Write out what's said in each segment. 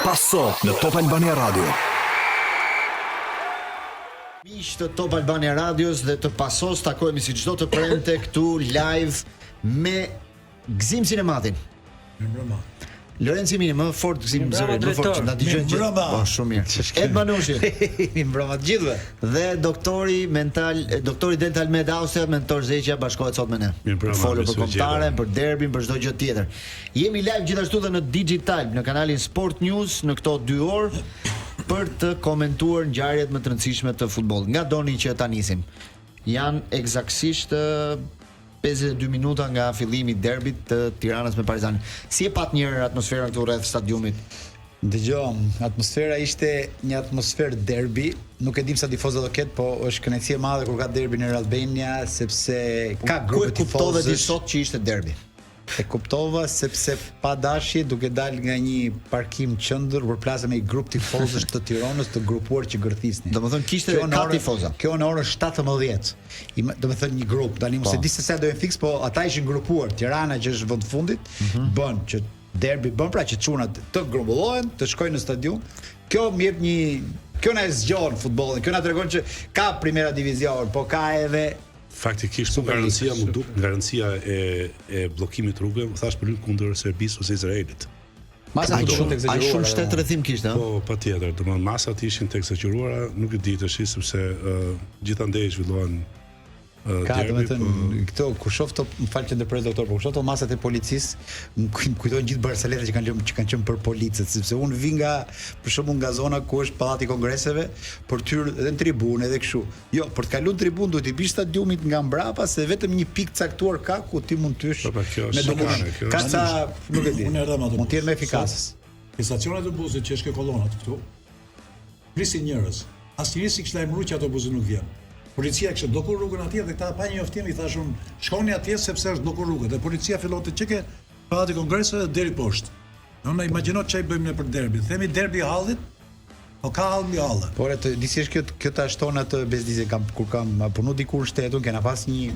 Passo në Top Albania Radio. Miq të Top Albania Radios dhe të Passos, takohemi si çdo të premte këtu live me Gzim Sinematin. Lorenzi Mini, më fort Gzim zëri, më fort na dëgjojnë që. Po shumë mirë. Ed Manushi. Mbrëma të gjithëve. Dhe doktori Dental Med Austria, mentor Zeqja bashkohet sot me ne. Folur për kombëtaren, për derbin, për çdo gjë tjetër. Jemi live gjithashtu dhe në Digital, në kanalin Sport News në këto 2 orë për të komentuar ngjarjet më të rëndësishme të futbollit. Nga doni që ta nisim. Janë eksaktësisht 52 minuta nga fillimi i derbit të Tiranës me Partizanin. Si e pat një atmosfera këtu rreth stadiumit? Dëgjoj, atmosfera ishte një atmosferë derbi. Nuk e dim sa tifozë do ketë, po është kënaqësi e madhe kur ka derbi në Albania, sepse ka grupe tifozë. Kuptove sot që ishte derbi. E kuptova sepse pa dashje duke dalë nga një parkim qendër përplasëm me një grup tifozësh të Tiranës të grupuar që gërthisnin. Domethënë kishte ka tifoza. Kjo në orën 17. Domethënë një grup, tani mos e di se sa do e fiks, po ata ishin grupuar. Tirana që është vend fundit, bën që derbi bën pra që çunat të grumbullohen, të shkojnë në stadium. Kjo më jep kjo na zgjon futbollin. Kjo na tregon që ka Primera Divizion, po ka edhe faktikisht garancia e bllokimit të rrugëve, thash për luft kundër Serbisë ose Izraelit. Masa shumë të egzageruara. Ai shumë shtet rrethim kishte, Po, patjetër, domethënë masat ishin të egzageruara, nuk e di tash sepse gjithandej zhvillohen ka domethënë këto kur shoh to, më fal që ndërpres doktor, por kur shoh to masat e policisë, më kujtojnë gjithë Barceleta që kanë qenë për policët, sepse unë vi nga për shembull nga zona ku është Pallati i Kongreseve, për të hyrë edhe në tribunë edhe kështu. Jo, për të kaluar tribunë duhet i bish stadiumit nga mbrapa, se vetëm një pikë caktuar ka ku ti mund të hysh me dokument. Ka sa, nuk e di. Mund të jetë më efikase. Stacionet e buzit që është kjo kolonat këtu, prisin njerëz. Asnjëri si kishte lajmëruar që ato buzi nuk vjen. Policia kishte bllokuar rrugën atje dhe këta pa një njoftim i thashun shkoni atje sepse është bllokuar rruga dhe policia fillon të çeke Pallati i Kongreseve deri poshtë. Unë imagjino çfarë bëjmë ne për derbi. Themi derbi i hallit, po ka hall mbi hall. Por atë disi është kjo ta shton atë bezdisje kur kam punu diku në shtetun, kena pas një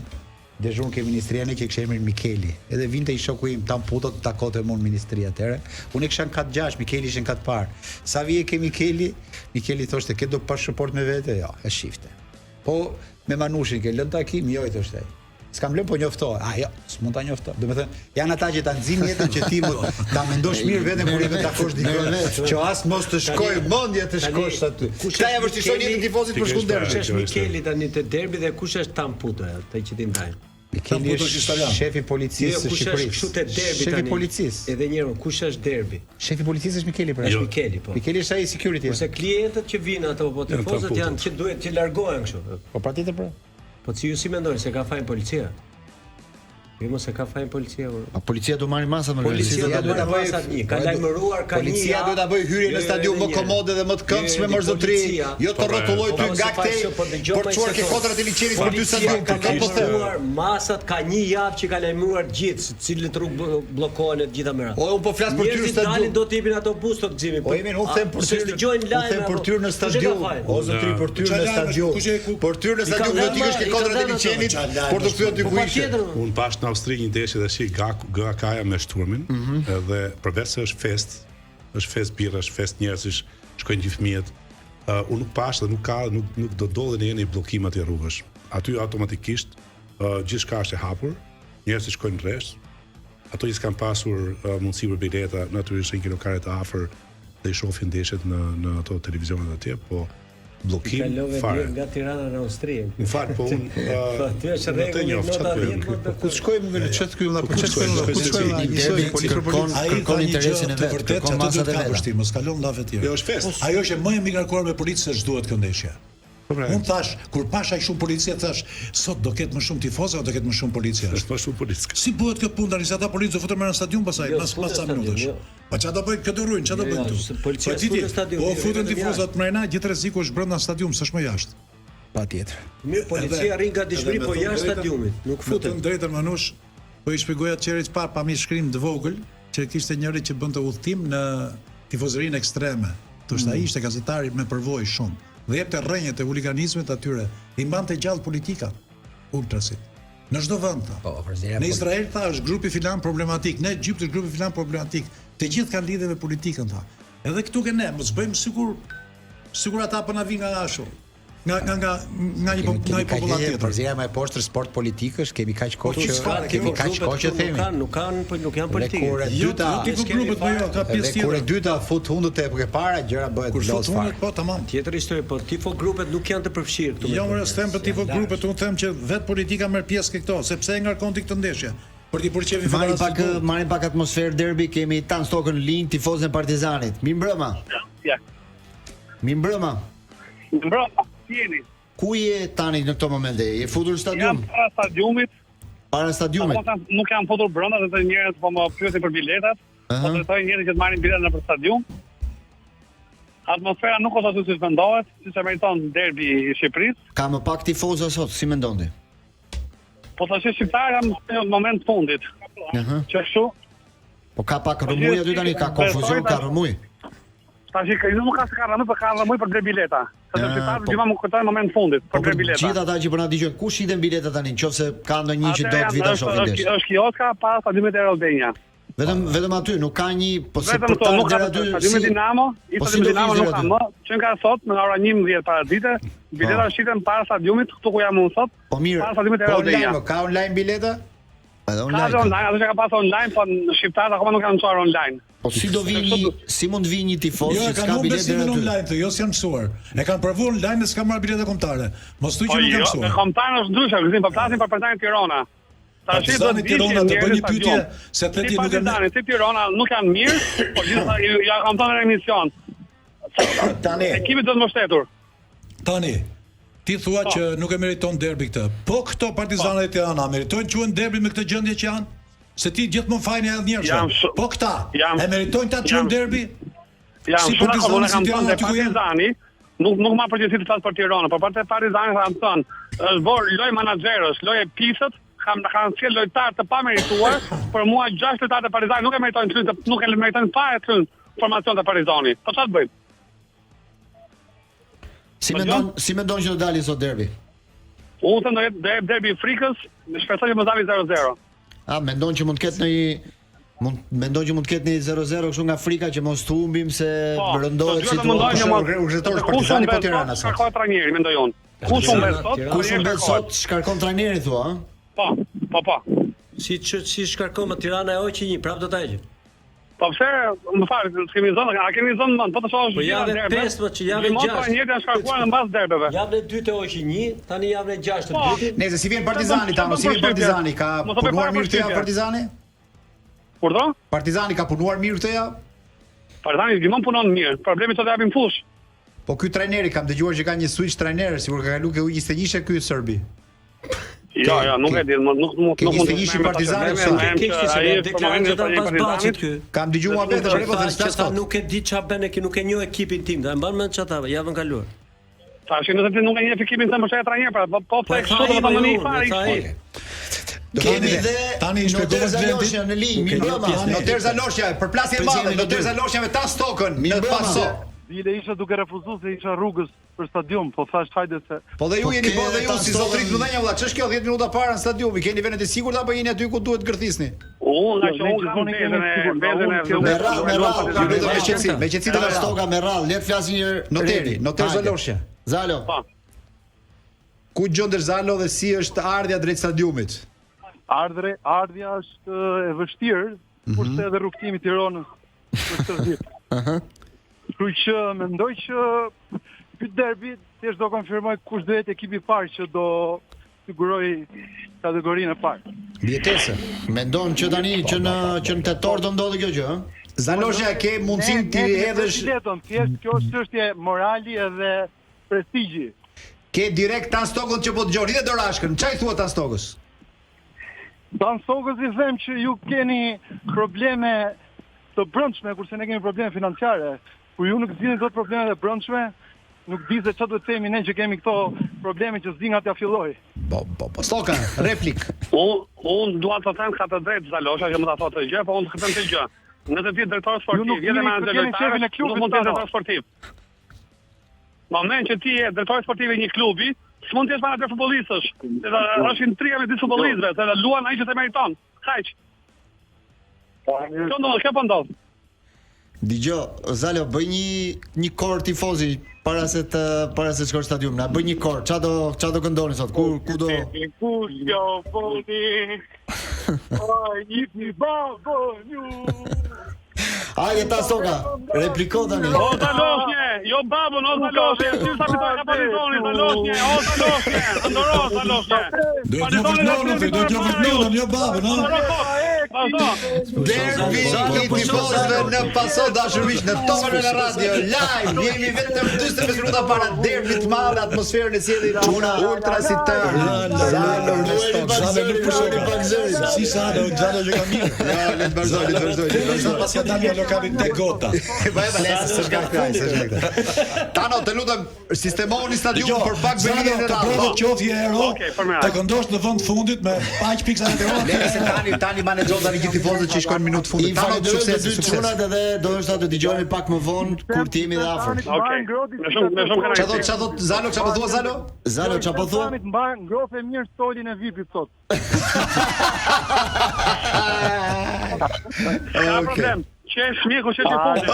dezhun ke ministriane që kishte emrin Mikeli. Edhe vinte i shoku im tam puto të takote më në ministri atëre. Unë kisha në kat 6, Mikeli ishte në kat parë. Sa vije ke Mikeli? Mikeli thoshte, "Ke do pasport me vete?" Jo, e shifte. Po me Manushin ke lënë takim, jo i thoshte ai. S'kam lënë po njofto. Jo, s'mund ta njofto. Domethënë, janë ata që ta nxjin jetën që ti mund ta mendosh mirë veten kur i vetë takosh dikon. Që as mos të shkoj mendja të shkosh aty. Këta ja vështirësojnë jetën tifozit për shkundë. Kush është Mikeli tani te derbi dhe kush është Tamputo, atë që ti ndajnë? Mikeli është shefi i policisë së Shqipërisë. Shefi i policisë. Edhe një herë, kush është derbi? Shefi i policisë është Mikeli pra. Është Mikeli, po. Mikeli është ai security. Ose klientët që vinë ato po tifozët janë që duhet që largohen kështu. Po patjetër pra. Po si ju si mendoni se ka fajin policia? Jo mos e ka fajin policia. Policia do marrin masat më Policia do ta masat një. Ka lajmëruar ka një. Policia do ta bëjë hyrje në stadium më komode dhe më të këndshme më zotri. Jo të rrotulloj ty nga këtej për të çuar ke kodrat e liçenit për dy stadium për ka lajmëruar masat ka një javë që ka lajmëruar gjithë se cilët rrugë bllokohen të gjitha merat. O un po flas për hyrje në stadium. Do të jepin ato bus të Gzimi. Po jemi unë them për hyrje. Dëgjojnë lajme. Them për hyrje në stadium. O zotri për hyrje në stadium. Për hyrje në stadium do të kesh ke kodrat e liçenit për të kthyer ty ku ishe. Un pash në Austri një ndeshje GAK-ja me shturmin, edhe përveç se është fest birra, është fest njerëzish, shkojnë gjithë fëmijët. Unë nuk pash dhe nuk do ndodhen një bllokim aty rrugësh. Aty automatikisht gjithçka është e hapur, njerëzit shkojnë rresht. Ato që s'kan pasur mundësi për bileta, natyrisht në kinokare të afër dhe i shohin ndeshjet në ato televizionet atje, po bllokim fare nga Tirana në Austri. Në fakt po unë ty është rregull. Ku shkojmë në çet këtu vëlla, ku shkojmë kërkon interesin e vet, kërkon masat e vet. Mos kalon llafet tjerë. Jo është fest. Ajo është më e migrakuar me policë se ç'duhet kjo ndeshje. Unë thash, kur pash aq shumë policie, thash, sot do ketë më shumë tifozë apo do ketë më shumë policie? Është më shumë policë. Si bëhet kjo punë tani se ata policë do futën në stadium pasaj, pas sa minutash. Pa çfarë do bëjnë këto rrujnë, çfarë do bëjnë këtu? Policia futet në stadium. Po futën tifozat mrena, gjithë rreziku është brenda stadium, s'është më jashtë. Patjetër. Mirë, policia rrin nga dishmëri po jashtë stadiumit, nuk futen. Në drejtën Manush, po i shpjegoja çerit parë pa mi shkrim të vogël, që kishte njëri që bënte udhtim në tifozërinë ekstreme. Thoshte ai ishte gazetari me përvojë shumë. Dhe jepte rrënjët e huliganizmit atyre, i mbante gjallë politika, ultrasit. Në çdo vend. Në Izrael tha është grupi filan problematik, në Egjipt është grupi filan problematik. Të gjithë kanë lidhje me politikën tha. Edhe këtu ke ne, mos bëjmë sigur ata po na vinë nga ashtu. Nga një popullat tjetër. Përzira më e poshtër sport politikësh, kemi kaq kohë që themi. Nuk janë politike. Tifo grupet po jo, ka pjesë tjetër. Kur e dyta fut hundët e para, gjëra bëhet los fare. Po tamam. Tjetër histori, po tifo grupet nuk janë të përfshirë këtu. Jo, më them për tifo grupet, unë them që vetë politika merr pjesë ke këto, sepse e ngarkon ti këtë ndeshje. Për ti përqefi federacion. Marrin pak atmosferë derbi, kemi Tan Stokën linj tifozën e Partizanit. Mirëmbrëma. Ja. Mirëmbrëma. Mirëmbrëma. Jeni. Ku je tani në këto momente? Je futur në stadium? Jam para stadiumit. Para stadiumit. Nuk jam futur brenda, dhe njerëzit po më pyesin për biletat. Po drejtoj njerëzit që të marrin biletat nëpër stadium. Atmosfera nuk është ashtu siç mendohet, siç e meriton derbi i Shqipërisë. Ka më pak tifoza sot, si mendon ti? Po tash shqiptarë jam në moment fundit. Që kështu. Po ka pak rrëmuj aty tani, ka konfuzion, ka rrëmuj. Tash nuk ka rrëmuj, por ka rrëmuj për bileta. Sa shqiptarët gjithmonë më kujtojnë moment fundit për bileta. Gjithë ata që po na dëgjojnë, kush shiten bileta tani, nëse ka ndonjë që do të vi ta shohin desh. Është kioska pas stadiumit e Rodenia. Vetëm aty, nuk ka një possibilitet deri aty. Stadiumi Dinamo, Dinamo nuk ka më. Që nga sot në ora 11 para dite, bileta shiten para stadiumit këtu ku jam unë sot. Po mirë. Para stadiumit e Rodenia. Ka online bileta? Edhe online. Ka online, ato që ka pas online, po në shqiptarët akoma nuk kanë mësuar online. Po si mund vi një tifoz që s'ka biletë deri aty? Online, jo s'janë mësuar. E kanë provuar online dhe s'kan marrë bileta kombëtare. Mos thuaj që nuk kanë mësuar. Jo, kombëtare është ndryshe, gazim po flasim për Partizanin Tirana. Partizani Tirana të bëjë një pyetje se atleti nuk kanë. Partizani te Tirana nuk janë mirë, po gjithashtu ja kanë thënë në emision. Tani ekipi do të mbështetur. Tani ti thua që nuk e meriton derbi këtë. Po këto Partizanët e Tirana meritojnë quhen derbi me këtë gjendje që janë? Se ti gjithmonë fajin edhe njerëz. Po këta e meritojnë ta quhen derbi? Si Partizani nuk ma përgjithësi të flas për Tiranën, por për Partizani kanë thënë, është bërë lojë menaxherësh, lojë pisët, kanë sjell lojtar të pamerituar, për mua 6 lojtarë të Partizanit nuk e meritojnë, nuk e meritojnë fare të formacion të Partizanit. Po çfarë bëjmë? Si mendon që do dalë sot derbi? Unë them do jetë derbi i frikës, shpresoj që mos dalë 0-0. Mendon që mund të ketë mendon që mund të ketë një 0-0 kështu nga frika që mos të humbim se rëndohet situata. Urgëtorës Partizani po Tirana sot. Shkarkon trajneri, mendoj unë. Kush humbet sot, shkarkon trajneri thua, ha? Po. Si shkarkon me Tirana e hoqi një, prap do ta heqë. Po pse, më fal, kemi zonë, a kemi zonë mend, po të shohësh. Po javën e 5, po që javën e 6. Mos janë shkarkuar në mbas derbeve. Javën e 2 të hoqi 1, tani javën e 6 të dytë. Nëse si vjen Partizani tani, si vjen Partizani, ka punuar mirë këtë javë Partizani? Kurdo? Partizani ka punuar mirë këtë javë? Partizani gjithmonë punon mirë. Problemi është të japim fush. Po ky trajneri kam dëgjuar që ka një switch trajner, sigur ka kaluar ke U21 ky serbi. Jo, nuk e di, nuk mund të ishin Partizani, kam dëgjuar vetë po thënë nuk e di çfarë bën nuk e njoh ekipin tim, ta mban mend çata javën kaluar. Tash nëse ti nuk e njeh ekipin tëm për çfarë trajner, po kështu do të më fare. Kemi dhe tani shpjegova Zaloshja në linjë, mirëmbrëma. Noter Zaloshja, përplasje e madhe, Noter Zaloshja me Tas Stokën në paso. Bile isha duke refuzuar se isha rrugës për stadium, po thash hajde se. Po dhe ju jeni po dhe ju si zotërit mëdhenja valla, ç'është kjo 10 minuta para në stadium, i keni vendet e sigurta apo jeni aty ku duhet gërthisni? Unë kam me qetësi të Stoka me radhë, le të flasim një Noter Zaloshja. Zalo. Po. Ku gjendet Zalo dhe si është ardhja drejt stadiumit? Ardhja është e vështirë, kurse edhe rrugtimi i Tiranës është shërbim. Kështu që mendoj që ky derbi thjesht do konfirmoj kush do jetë ekipi i parë që do siguroj kategorinë e parë. Mbjetese. Mendon që tani që në tetor do ndodhë kjo gjë, ëh? Zaloshja ke mundësinë ti hedhësh thjesht kjo është çështje morali edhe prestigji. Ke direkt Tan Stokën që po dëgjon, dhe Dorashkën. Çfarë thua Tan Stokës? Tan Stokës i them që ju keni probleme të brendshme kurse ne kemi probleme financiare. Kur ju nuk zgjidhni dot problemet e brendshme, nuk di se çfarë duhet të themi ne që kemi këto probleme që s'di nga t'ia filloj. Po, Stoka, replik. Unë dua të them ka të drejtë Zalosha që më ta thotë gjë, po unë të them të gjë. Nëse ti drejtor sportiv, je menaxher lojtar, nuk mund të jesh drejtor sportiv. Në moment që ti je drejtor sportiv i një klubi, s'mund të jesh menaxher futbollistësh. Është intriga me dy futbollistëve, se luan ai që se meriton. Kaq. Kjo po ndodh. Dgjoj, Zalo, bëj një kor tifozi para se shkosh stadium. Na bëj një kor. Çfarë do këndoni sot? Ku do? Kushjo vodi. Ai jipni babonju. Hajde ta soka. Repliko tani. O Zalosje, jo babon, o Zalosje, ty sa pitoj ka Partizani, Zalosje, o Zalosje, ndoro Zalosje. Do të vërtetën, jo babën, Derbi i tifozëve në Paso dashur miq në Top Albania Radio live. Jemi vetëm 45 minuta para derbit të madh, atmosferën e sjellin ultrasitar. Si sa do Xhalo që ka mirë. Ja, le të vazhdoj. Pas ka dalë lokalin te gota. Tano, të lutem, sistemoni stadium për pak bëjnë në radhë. Qofti hero. Të këndosh në vend fundit me aq piksa në Tiranë. Le se tani manexhon tani gjithë tifozët që shkojnë minutë fundit. Tano, sukses. Edhe do të të dëgjojmë pak më vonë kur të jemi dhe afër. Çfarë thot Zalo, çfarë thua Zalo? Zalo, çfarë po thua? Të mbajnë ngrofe mirë stolin e VIP-it sot. Ka problem. Qesh mjeku që fundit.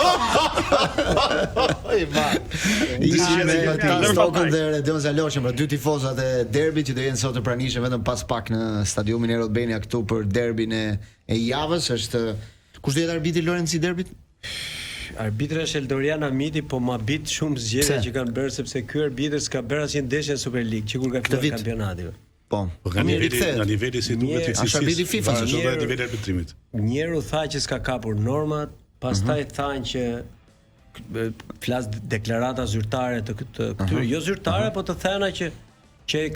Stokën dhe Redon Zaloshën për dy tifozat e derbit që do jenë sot të pranishëm vetëm pas pak në stadiumin e Albania këtu për derbin e javës. Është kush do jetë arbitri Lorenzi i derbit? Arbitri është Eldorian Amiti, po ma bit shumë zgjedhje që kanë bërë sepse ky arbitër s'ka bërë asnjë ndeshje në Super League, që kur ka filluar kampionati. Po, nga niveli si duhet është arbitri FIFA, është niveli i arbitrimit. Njëru tha që s'ka kapur normat, pastaj thanë që flas deklarata zyrtare të këtyre, jo zyrtare, po të thëna që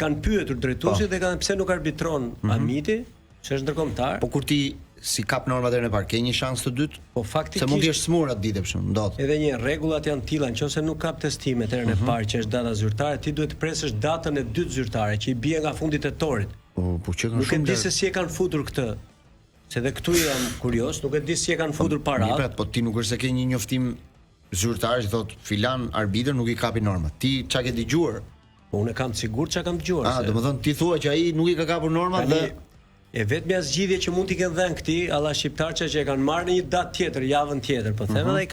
kanë pyetur drejtuesit dhe kanë pse nuk arbitron Amiti, që është ndërkombëtar. Po kur ti si kap normat herën e parë, ke një shans të dytë? Po faktikisht se mund të jesh smur atë ditë për ndodh. Edhe një rregullat janë tilla, nëse nuk kap testimet herën e parë që është data zyrtare, ti duhet të presësh datën e dytë zyrtare që i bie nga fundi tetorit. Po që kanë nuk e di se si e kanë futur këtë. Se edhe këtu jam kurioz, nuk e di si e kanë futur paratë. Po ti nuk është se ke një njoftim zyrtar që thotë filan arbitër nuk i kapi normat. Ti çka ke dëgjuar? Po unë kam sigurt çka kam dëgjuar. Domethënë ti thua që ai nuk i ka kapur normat dhe e vetmja zgjidhje që mund t'i kenë dhënë këtij alla shqiptarë që e kanë marrë në një datë tjetër, javën tjetër, po them edhe i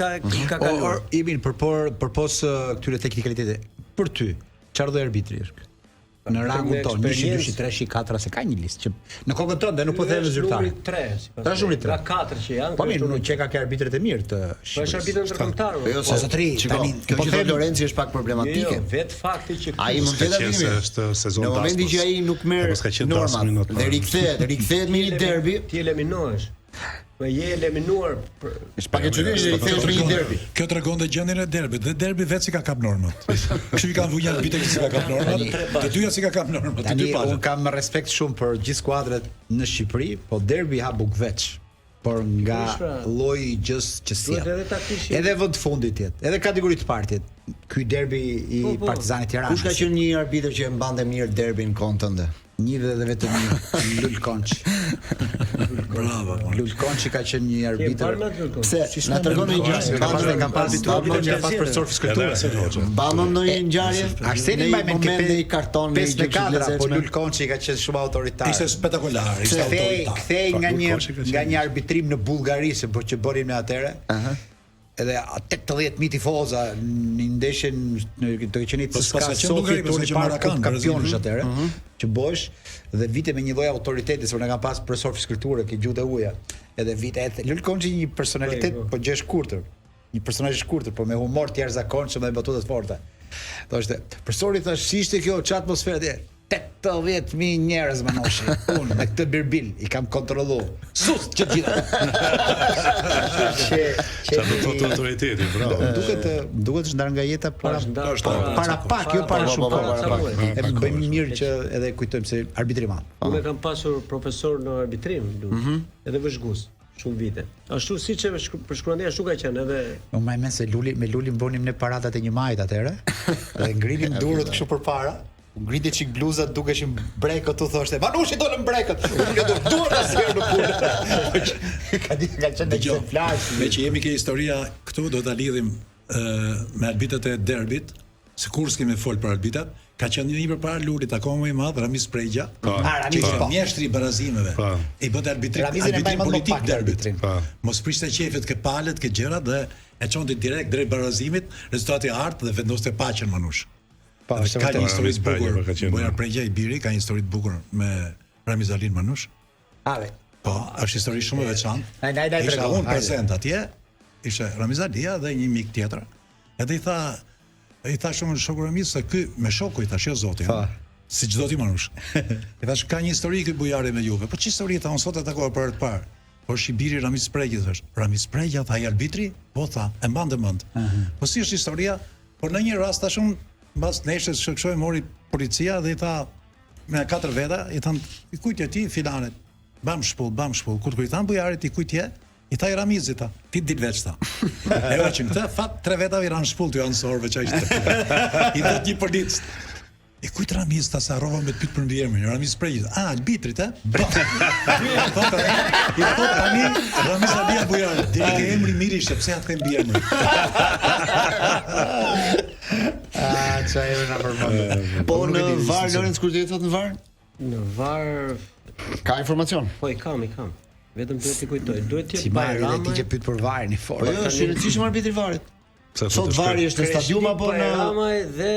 ka kaluar. Imin përpos këtyre teknikalitete. Për ty, çfarë do arbitri është? Në rangun ton, 1, 2, 3, 4, se ka një listë që në kokën tonë nuk po them zyrtar. Numri 3, sipas. Tash numri 3. Ka 4 që janë. Po mirë, nuk çeka ke arbitrat e mirë të shqiptarit. Po është arbitër ndërkombëtar. Jo, ose 3, tani. Kjo që Lorenzi është pak problematike. Jo, vet fakti që ai mund të jetë është sezon në momentin që ai nuk merr normat dhe rikthehet me një derbi, ti eliminohesh. Po je eliminuar. Është pak e çuditshme të kthesh me një derbi. Kjo tregon dhe gjendjen e derbit. Dhe derbi vetë si ka kap normat. Kështu i kanë vënë arbitrat që si ka kap normat. Të dyja si ka kap normat. Të dy palë. Un kam respekt shumë për gjithë skuadrat në Shqipëri, po derbi ha bukveç. Por nga lloji gjës që sjell. Edhe vend fundit jetë, edhe kategori të partit. Ky derbi i Partizanit Tiranës. Kush ka qenë një arbitër që e mbante mirë derbin kontënde? Një dhe vetëm një, Lul Konçi. Bravo. Lul Konçi ka qenë një arbitër. Pse? Na tregon një gjë. Kam pas arbitër që pas për fizikulturë. Bamën ndonjë ngjarje? Arseni mbaj me këtë karton me një kadra, po Lul Konçi ka qenë shumë autoritar. Ishte spektakolar, ishte autoritar. Kthej nga një arbitrim në Bullgari, se po që bërim me atëre. Edhe 80.000 tifoza në ndeshjen të qenit të ska Sofi turi para kampionësh atëre që bosh dhe vite me një lloj autoriteti se unë kam pas profesor fizkulture që gjuhë uja edhe vite Lul Konçi një personalitet po gjë shkurtër një personazh i shkurtër po me humor të jashtëzakonshëm dhe batuta të forta thoshte profesori thash si ishte kjo çat atmosferë atje 80.000 njerëz më noshi unë me këtë birbil i kam kontrollu sus që gjitha çfarë do të autoriteti bravo duket të ndar nga jeta para pak jo para shumë para bëjmë mirë që edhe kujtojmë se arbitri i madh unë kam pasur profesor në arbitrim edhe vëzhgues shumë vite ashtu siç e përshkruan ashtu ka qenë edhe unë më mend se me Luli bënim ne paratat e 1 majit atëre dhe ngrinim durët kështu përpara ngritje çik bluzat dukeshin brekët tu thoshte Manushi dolën brekët unë duhet asnjëherë në punë ka qenë një flash me që jemi ke historia këtu do ta lidhim me arbitrat e derbit se kur s'kemi fol për arbitrat ka qenë një përpara Lulit akoma më i madh Ramiz Prejgja që ishte mjeshtri i barazimeve i bëte arbitrim politik derbit mos prishte qefet ke palët ke gjërat dhe e çonte direkt drejt barazimit, rezultati art dhe vendoste paqen Manush. Pa, Ka një histori të bukur. Bojar Pregja i biri ka një histori të bukur me Ramiz Alin Manush. Ale. Po, është histori shumë e veçantë. Ai Isha tregon. unë prezent atje, ishte Ramiz Alia dhe një mik tjetër. Edhe i tha shumë shoku Ramiz se ky me shoku i thash jo zoti. Si çdo ti Manush. I thash ka një histori ky bujari me Juve. Po ç'i histori tha unë sot e takova për herë të parë. Po shi biri Ramiz Pregja thash. Ramiz Pregja tha i arbitri? Po tha, e mbante mend. Po si është historia? Por në një rast tash unë mbas neshës shkoj mori policia dhe i tha me 4 veta, i than i kujt je ti filanet. Bam shpull. Kur i than bujarit i kujt je? I tha i Ramizit ta. Ti dit veç ta. E hoqën këtë fat 3 veta i ran shpull ty ansorëve çaj. I thot një polic. I kujt Ramiz ta sa rrova me të pyet për mbiemrin. Ramiz Pregja. Albitrit, e? I thot tani Ramiz Alia bujar. Deri ke emri mirë ishte, pse ja të kem mbiemrin. Çaj na përmend. Po në VAR Lorenz kur ti thot në VAR? Në VAR Ka informacion. po i kam. Vetëm duhet t'i kujtoj. Duhet të Si jetë marrë dhe Bajrami. ti që pyet për varin i Po fortë. jo, është i rëndësishëm arbitri i VAR-it. Sot VAR-i është në stadium apo në Bajramaj dhe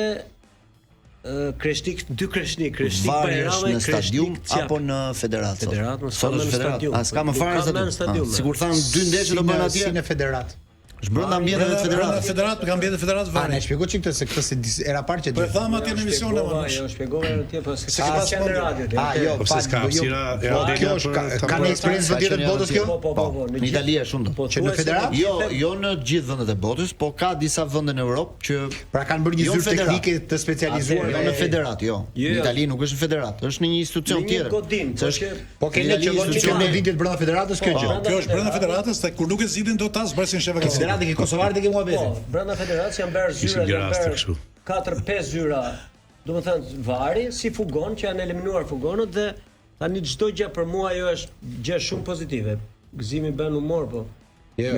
Kreshtik, dy Kreshtik VAR-i është Bajramaj, në stadium Kreshtik apo në federat? Federat, mos Sot ka është në federat. stadium. As ka më fare Ka në stadium. Sigur thanë 2 ndeshje do bën atje. Si në federat. Është brenda mbieteve të Federat, federat. federat, ka mbjetë federat A varet. ne shpjegoj çik këtë se këtë se era parë që Po e tham atje në emision e Manush. Jo, shpjegova në tjetër, po se Se ke pas në mendje. radio. jo, Po pse s'ka hapësira e Adelia kjo është për ka një eksperiencë vëndjet të botës kjo? Po, Në Itali është shumë. Po, Që në thuaj se federat? Jo në të gjithë vendet e botës, po ka disa vende në Europë që Pra kanë bërë një Jo zyrë federat. teknike të specializuar jo në federat, jo. Në Itali nuk është në federat, është në një institucion Në një tjetër. godin, Se po është që- Po keni që vonë që kemi vitet brenda federatës kjo gjë. Kjo është brenda federatës, se kur nuk e zgjidhin do tas bëjnë shef e gazetë. Federati ke kosovarët e ke muhabetin. Po, brenda federatës janë bërë zyra, Ishin janë raste bërë kështu. 4-5 zyra. Domethënë vari si fugon që janë eliminuar fugonët dhe tani çdo gjë për mua ajo është gjë shumë pozitive. Gëzimi bën humor po. Jo.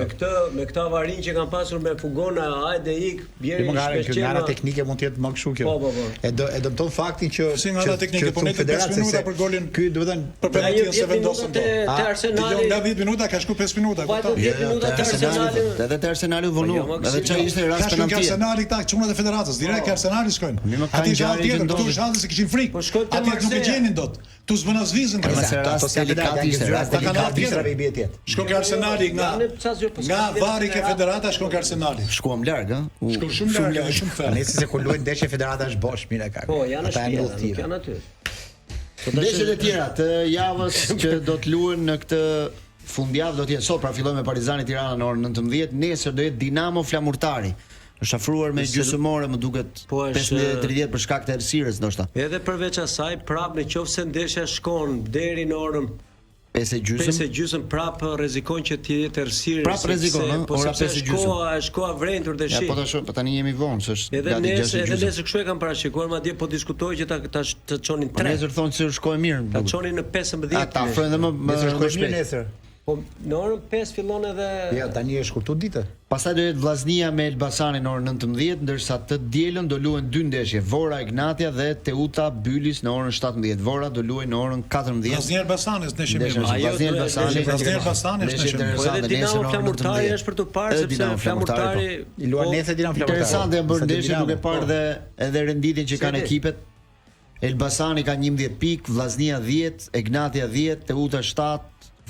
Me këtë avarin që kanë pasur me fugona, hajde ik, bjeri Më ngare kjo nga ana teknike mund të jetë më kështu kjo. Po. E dëmton faktin që Si nga ana teknike, po ne të 5 minuta për golin. Ky do të thënë Për penaltin se vendosën te dot. Arsenali. Nga 10 minuta ka shku 5 minuta, Vajte kupton? 10 minuta te Arsenali. Edhe te Arsenali u vonu. Po, jo, Edhe çai ishte Ka rast shkuar ke penalti. Arsenali këta çunat e federatës, direkt ke Arsenali shkojnë. më ka Aty një janë ngjarje që tjetër, këtu ndodhi. është halli se kishin frikë. Po shkojnë te Aty nuk e Marseille. gjenin dot. Tu s'bën as vizën Ose këta. rast delikat ishte, rast Ta kanë delikat. ardhur tjetër. i bie tjetër. Shkon ke Arsenali nga vari ke federata shkon ke Arsenali. Shkuam larg, ë? Shkon shumë larg, shumë ferm. Nëse se kur luajnë ndeshje federata është bosh, mira ka. Po, janë në Ata shtëpi, ndodh nuk tira. janë aty. Ndeshjet e tjera të javës që do të luhen në këtë fundjavë do të jetë sot, pra fillojmë me Partizani Tirana në orën 19, nesër do jetë Dinamo Flamurtari. Është afruar me gjysmore, më duket Po, është- 15:30 për shkak të errësirës ndoshta. Edhe përveç asaj, prap nëse ndeshja shkon deri në orën 5:30. 5:30 prap rrezikon që të jetë errësirë. Prap rrezikon, ë, po ora sepse 5:30. është koha vrentur dhe Ja, shi. po tash tani jemi vonë, s'është Edhe gati nesër, 6:30. edhe nesër kështu e kanë parashikuar, madje po diskutojnë që ta çonin Po 3. nesër thonë se shkojë mirë. Ta çonin në 15. Ata afrojnë dhe më Nesër shkoj shpejt. mirë nesër. Po në orën 5 fillon edhe Ja, tani është kurtu ditë. Pastaj do jetë Vllaznia me Elbasanin në orën 19, ndërsa të dielën do luhen 2 ndeshje, Vora Ignatia dhe Teuta Bylis në orën 17. Vora do luajë në orën 14. Asnjë Elbasanis ndeshje Ndeshja mirë. është Ajo Vllaznia do- Elbasani. Vllaznia Elbasani është Ndeshje ndeshje mirë. po interesante, edhe nesër Dinamo në orën Flamurtari 19. është për të parë Edhe sepse Dinamo Flamurtari, Flamurtari I luan nesër Dinamo Flamurtari. Interesante janë bërë Sa ndeshje Dinamo, duke parë po. edhe renditjen që kanë Se di. ekipet. Elbasani ka 11 pikë, Vllaznia 10, Ignatia 10, Teuta 7,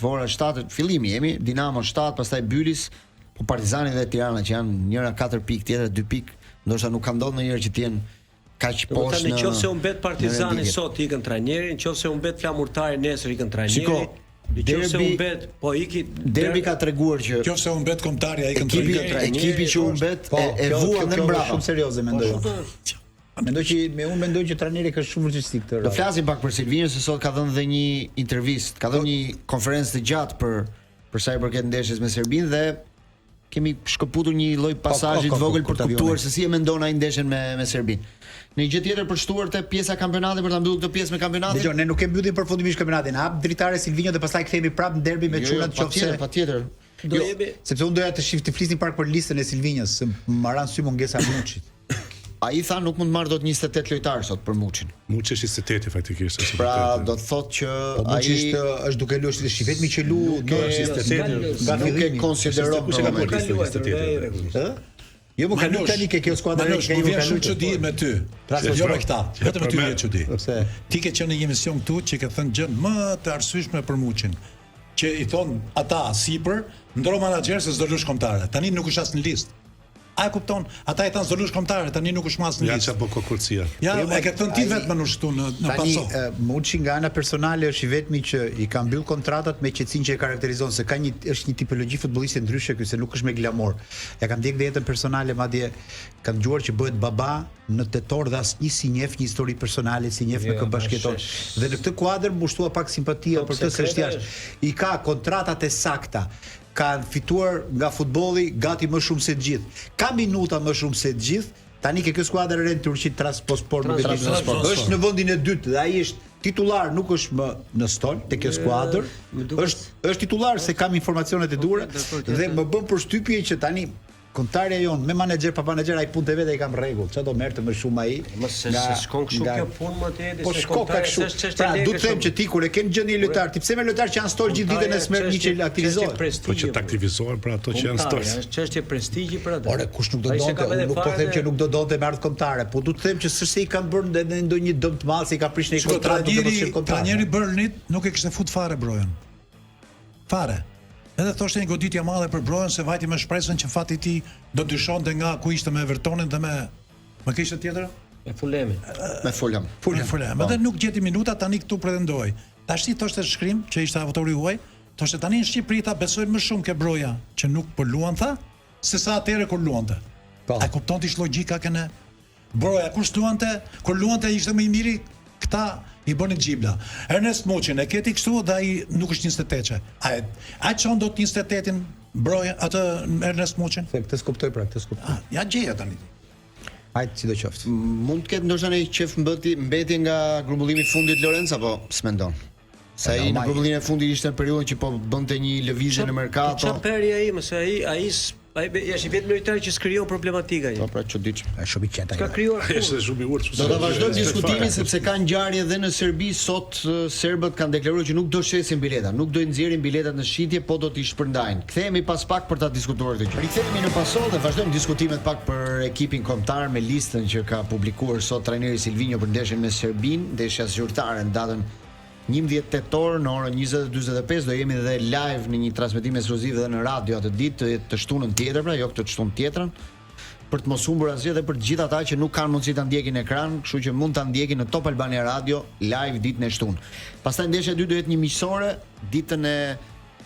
Vora 7, fillimi jemi, Dinamo 7, pastaj Bylis, po Partizani dhe Tirana që janë njëra 4 pikë, tjetra 2 pikë, ndoshta nuk ka ndodhur ndonjëherë që të jenë kaq poshtë Në qoftë se u mbet Partizani renditje. sot ikën trajnerin, nëse se u mbet Flamurtari nesër ikën trajnerin. Shiko, nëse se u derbi- mbet, po iki Derbi ka treguar që Qofse u mbet kombëtari ai ekipi kontrolloi. ekipi që u mbet Po, e kjo vuan dhe është mbrapa. shumë serioze mendoj. Unë mendoj që trajneri ka shumë vërtetësi këtë. Do flasim pak për Silvinën se sot ka dhënë dhe një intervistë, ka dhënë një konferencë të gjatë për sa i përket ndeshjes me Serbinë dhe kemi shkëputur një lloj pasazhi të vogël për të kuptuar se si e mendon ai ndeshjen me Serbinë. Në një gjë tjetër për shtuar te pjesa e kampionatit për ta mbyllur këtë pjesë me kampionatin. Dgjoj, ne nuk e mbyllim përfundimisht kampionatin. Hap dritare Silvinjo dhe pastaj kthehemi prapë në derbi me çunat patjetër, patjetër. Do jemi sepse unë doja të flisnim pak për listën e Silvinjës, se më ran sy mungesa e Muçit. ai tha nuk mund të marrë dot 28 lojtarë sot për Muçin. Muçi është 28 faktikisht. Pra do të thotë që Muçi është duke luajtur si vetëm që lu nga nuk e konsideron Jo, më kanë tani ke kjo skuadra që vjen shumë çudi me ty. Jo me këta, vetëm ty vjen çudi. Pse? Ti ke qenë në një emision këtu që ke thënë gjën më të arsyeshme për Muçin, që i thon ata sipër, ndro menaxher se s'do lush kombëtare. Tani nuk është as në listë. A e kupton? Ata i thanë s'do lush kombëtare, tani nuk është mas në listë. Ja çapo konkursia. Ja, e ke thënë ti vetëm në shtu në paso. Tani Muçi nga ana personale është i vetmi që i ka mbyll kontratat me qetësinë që e karakterizon, se ka është një tipologji futbollisti ndryshe ky, se nuk është me glamor. Ja kam ndjek vetëm personale, madje kam dëgjuar që bëhet baba në tetor dhe asnjë si njeh një histori personale, si njeh me kë bashkëton. Dhe në këtë kuadër më shtua pak simpatia për të se është jashtë. I ka kontratat e sakta. Kanë fituar nga futbolli gati më shumë se të gjithë. Ka minuta më shumë se të gjithë. Tani ke kjo skuadër e re në Turqi Trabzonspor nuk e di. Është në vendin e dytë dhe ai është titullar, nuk është më në stol te kjo skuadër. Është titullar, se kam informacionet e duhura dhe më bën përshtypje që tani kontarja jon me menaxher pa menaxher ai punë vetë i kam rregull. Çfarë do merrte më shumë ai? Mos se shkon kështu kjo punë më te po shko ka kështu. Pra do të them që ti kur e ke gjendje një lojtar, ti pse me lojtar që janë stol gjithë ditën e smer një që aktivizohet. Po që të aktivizohen për ato që janë stol. Është çështje prestigji për atë. Ore kush nuk do donte, nuk po them që nuk do donte me ardh kombëtare, po do të them që s'është se i kanë bërë edhe ndonjë dëm të madh se i ka prishë një kontratë për të mos qenë kombëtar. Trajneri Burnley nuk e kishte fut fare Brojen. Fare. Edhe thoshte një goditje madhe për Brojen se vajti me shpresën që fati i tij do dyshonte nga ku ishte me Evertonin dhe me kishte tjetër? Me Fulhamin. Me Fulham. Fulham. Edhe nuk gjeti minuta, tani këtu pretendoi. Tash ti thoshte shkrim që ishte autori huaj, thoshte tani në Shqipëri ta besojnë më shumë ke Broja që nuk po luan tha, se sa atëherë kur luante. A kupton ti logjika këne? Broja kur luante, kur luante ishte më i miri, këta i bënin xhibla. Ernest Muçin e keti kështu dhe ai nuk është 28-çe. Ai çon dot 28-in Broja atë Ernest Muçin? Se këtë skuptoj pra, këtë skuptoj. Ja gjeja tani. Hajt sidoqoftë. Mund të ketë ndoshta një qef mbeti nga grumbullimi i fundit Lorenz apo s'mendon? Sa ai në grumbullimin e fundit ishte në periudhën që po bënte një lëvizje në merkato. Çfarë peri ai, mëse ai është vetëm lojtar që skrijon problematika ai. Po pra çuditsh. Është shumë i qetë. Ka krijuar. Është shumë i urtë. Do ta vazhdojmë diskutimin sepse ka ngjarje edhe në Serbi sot. Serbët kanë deklaruar që nuk do shesin bileta, nuk do i nxjerrin biletat në shitje, po do t'i shpërndajnë. Kthehemi pas pak për ta diskutuar këtë gjë. Rikthehemi në paso dhe vazhdojmë diskutimet pak për ekipin kombëtar me listën që ka publikuar sot trajneri Silvinho për ndeshjen me Serbin, ndeshja zyrtare në datën 11 tetor në orën 20:45 do jemi edhe live në një transmetim ekskluziv edhe në radio atë ditë të shtunën tjetër, pra jo këtë shtunë tjetrën, për të mos humbur asgjë dhe për të gjithë ata që nuk kanë mundësi ta ndjekin në ekran, kështu që mund ta ndjekin në Top Albania Radio live ditën e shtunë. Pastaj ndeshja e dytë do jetë një miqësore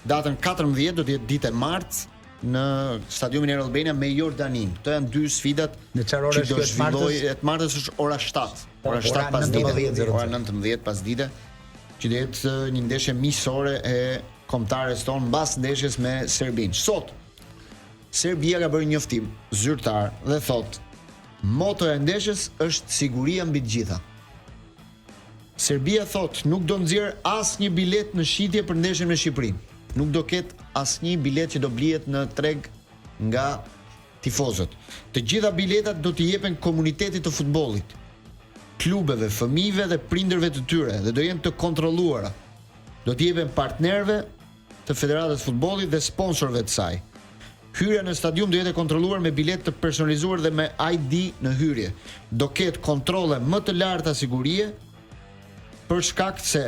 datën 14 do të jetë ditë e martë në stadiumin Air Albania me Jordanin. Këto janë dy sfidat në çfarë ore do zhvillojë martës është ora 7. Ora 7 pasdite, ora 19 pasdite. Që do jetë një ndeshje miqësore e kombëtares tonë mbas ndeshjes me Serbin. Sot Serbia ka bërë një njoftim zyrtar dhe thotë motoja e ndeshjes është siguria mbi të gjitha. Serbia thotë nuk do nxjerr asnjë bilet në shitje për ndeshjen me Shqipërinë. Nuk do ketë asnjë bilet që do blihet në treg nga tifozët. Të gjitha biletat do t'i jepen komunitetit të futbollit, klubeve, fëmijëve dhe prindërve të tyre dhe do jenë të kontrolluara. Do t'i jepen partnerëve të Federatës së Futbollit dhe sponsorëve të saj. Hyrja në stadium do jetë e kontrolluar me biletë të personalizuar dhe me ID në hyrje. Do ketë kontrolle më të larta sigurie për shkak se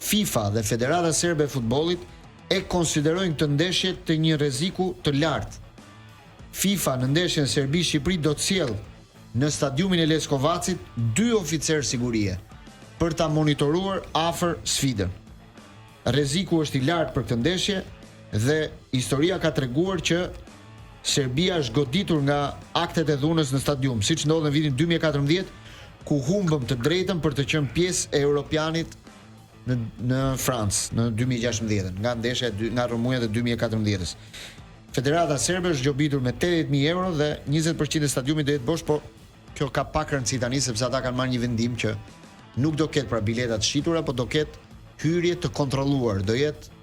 FIFA dhe Federata Serbe e Futbollit e konsiderojnë këtë ndeshje të një rreziku të lartë. FIFA në ndeshjen Serbi-Shqipëri do të sjellë në stadiumin e Leskovacit 2 oficer sigurie për ta monitoruar afër sfidën. Rreziku është i lartë për këtë ndeshje dhe historia ka treguar që Serbia është goditur nga aktet e dhunës në stadium, siç ndodhi në vitin 2014 ku humbëm të drejtën për të qenë pjesë e Europianit në Francë në 2016 nga ndeshja nga rrëmujat e 2014-s. Federata Serbe është gjobitur me 80.000 euro dhe 20% e stadiumit do jetë bosh, po kjo ka pak rëndësi tani sepse ata kanë marrë një vendim që nuk do ketë pra biletat shitura, po do ketë hyrje të kontrolluar, do jetë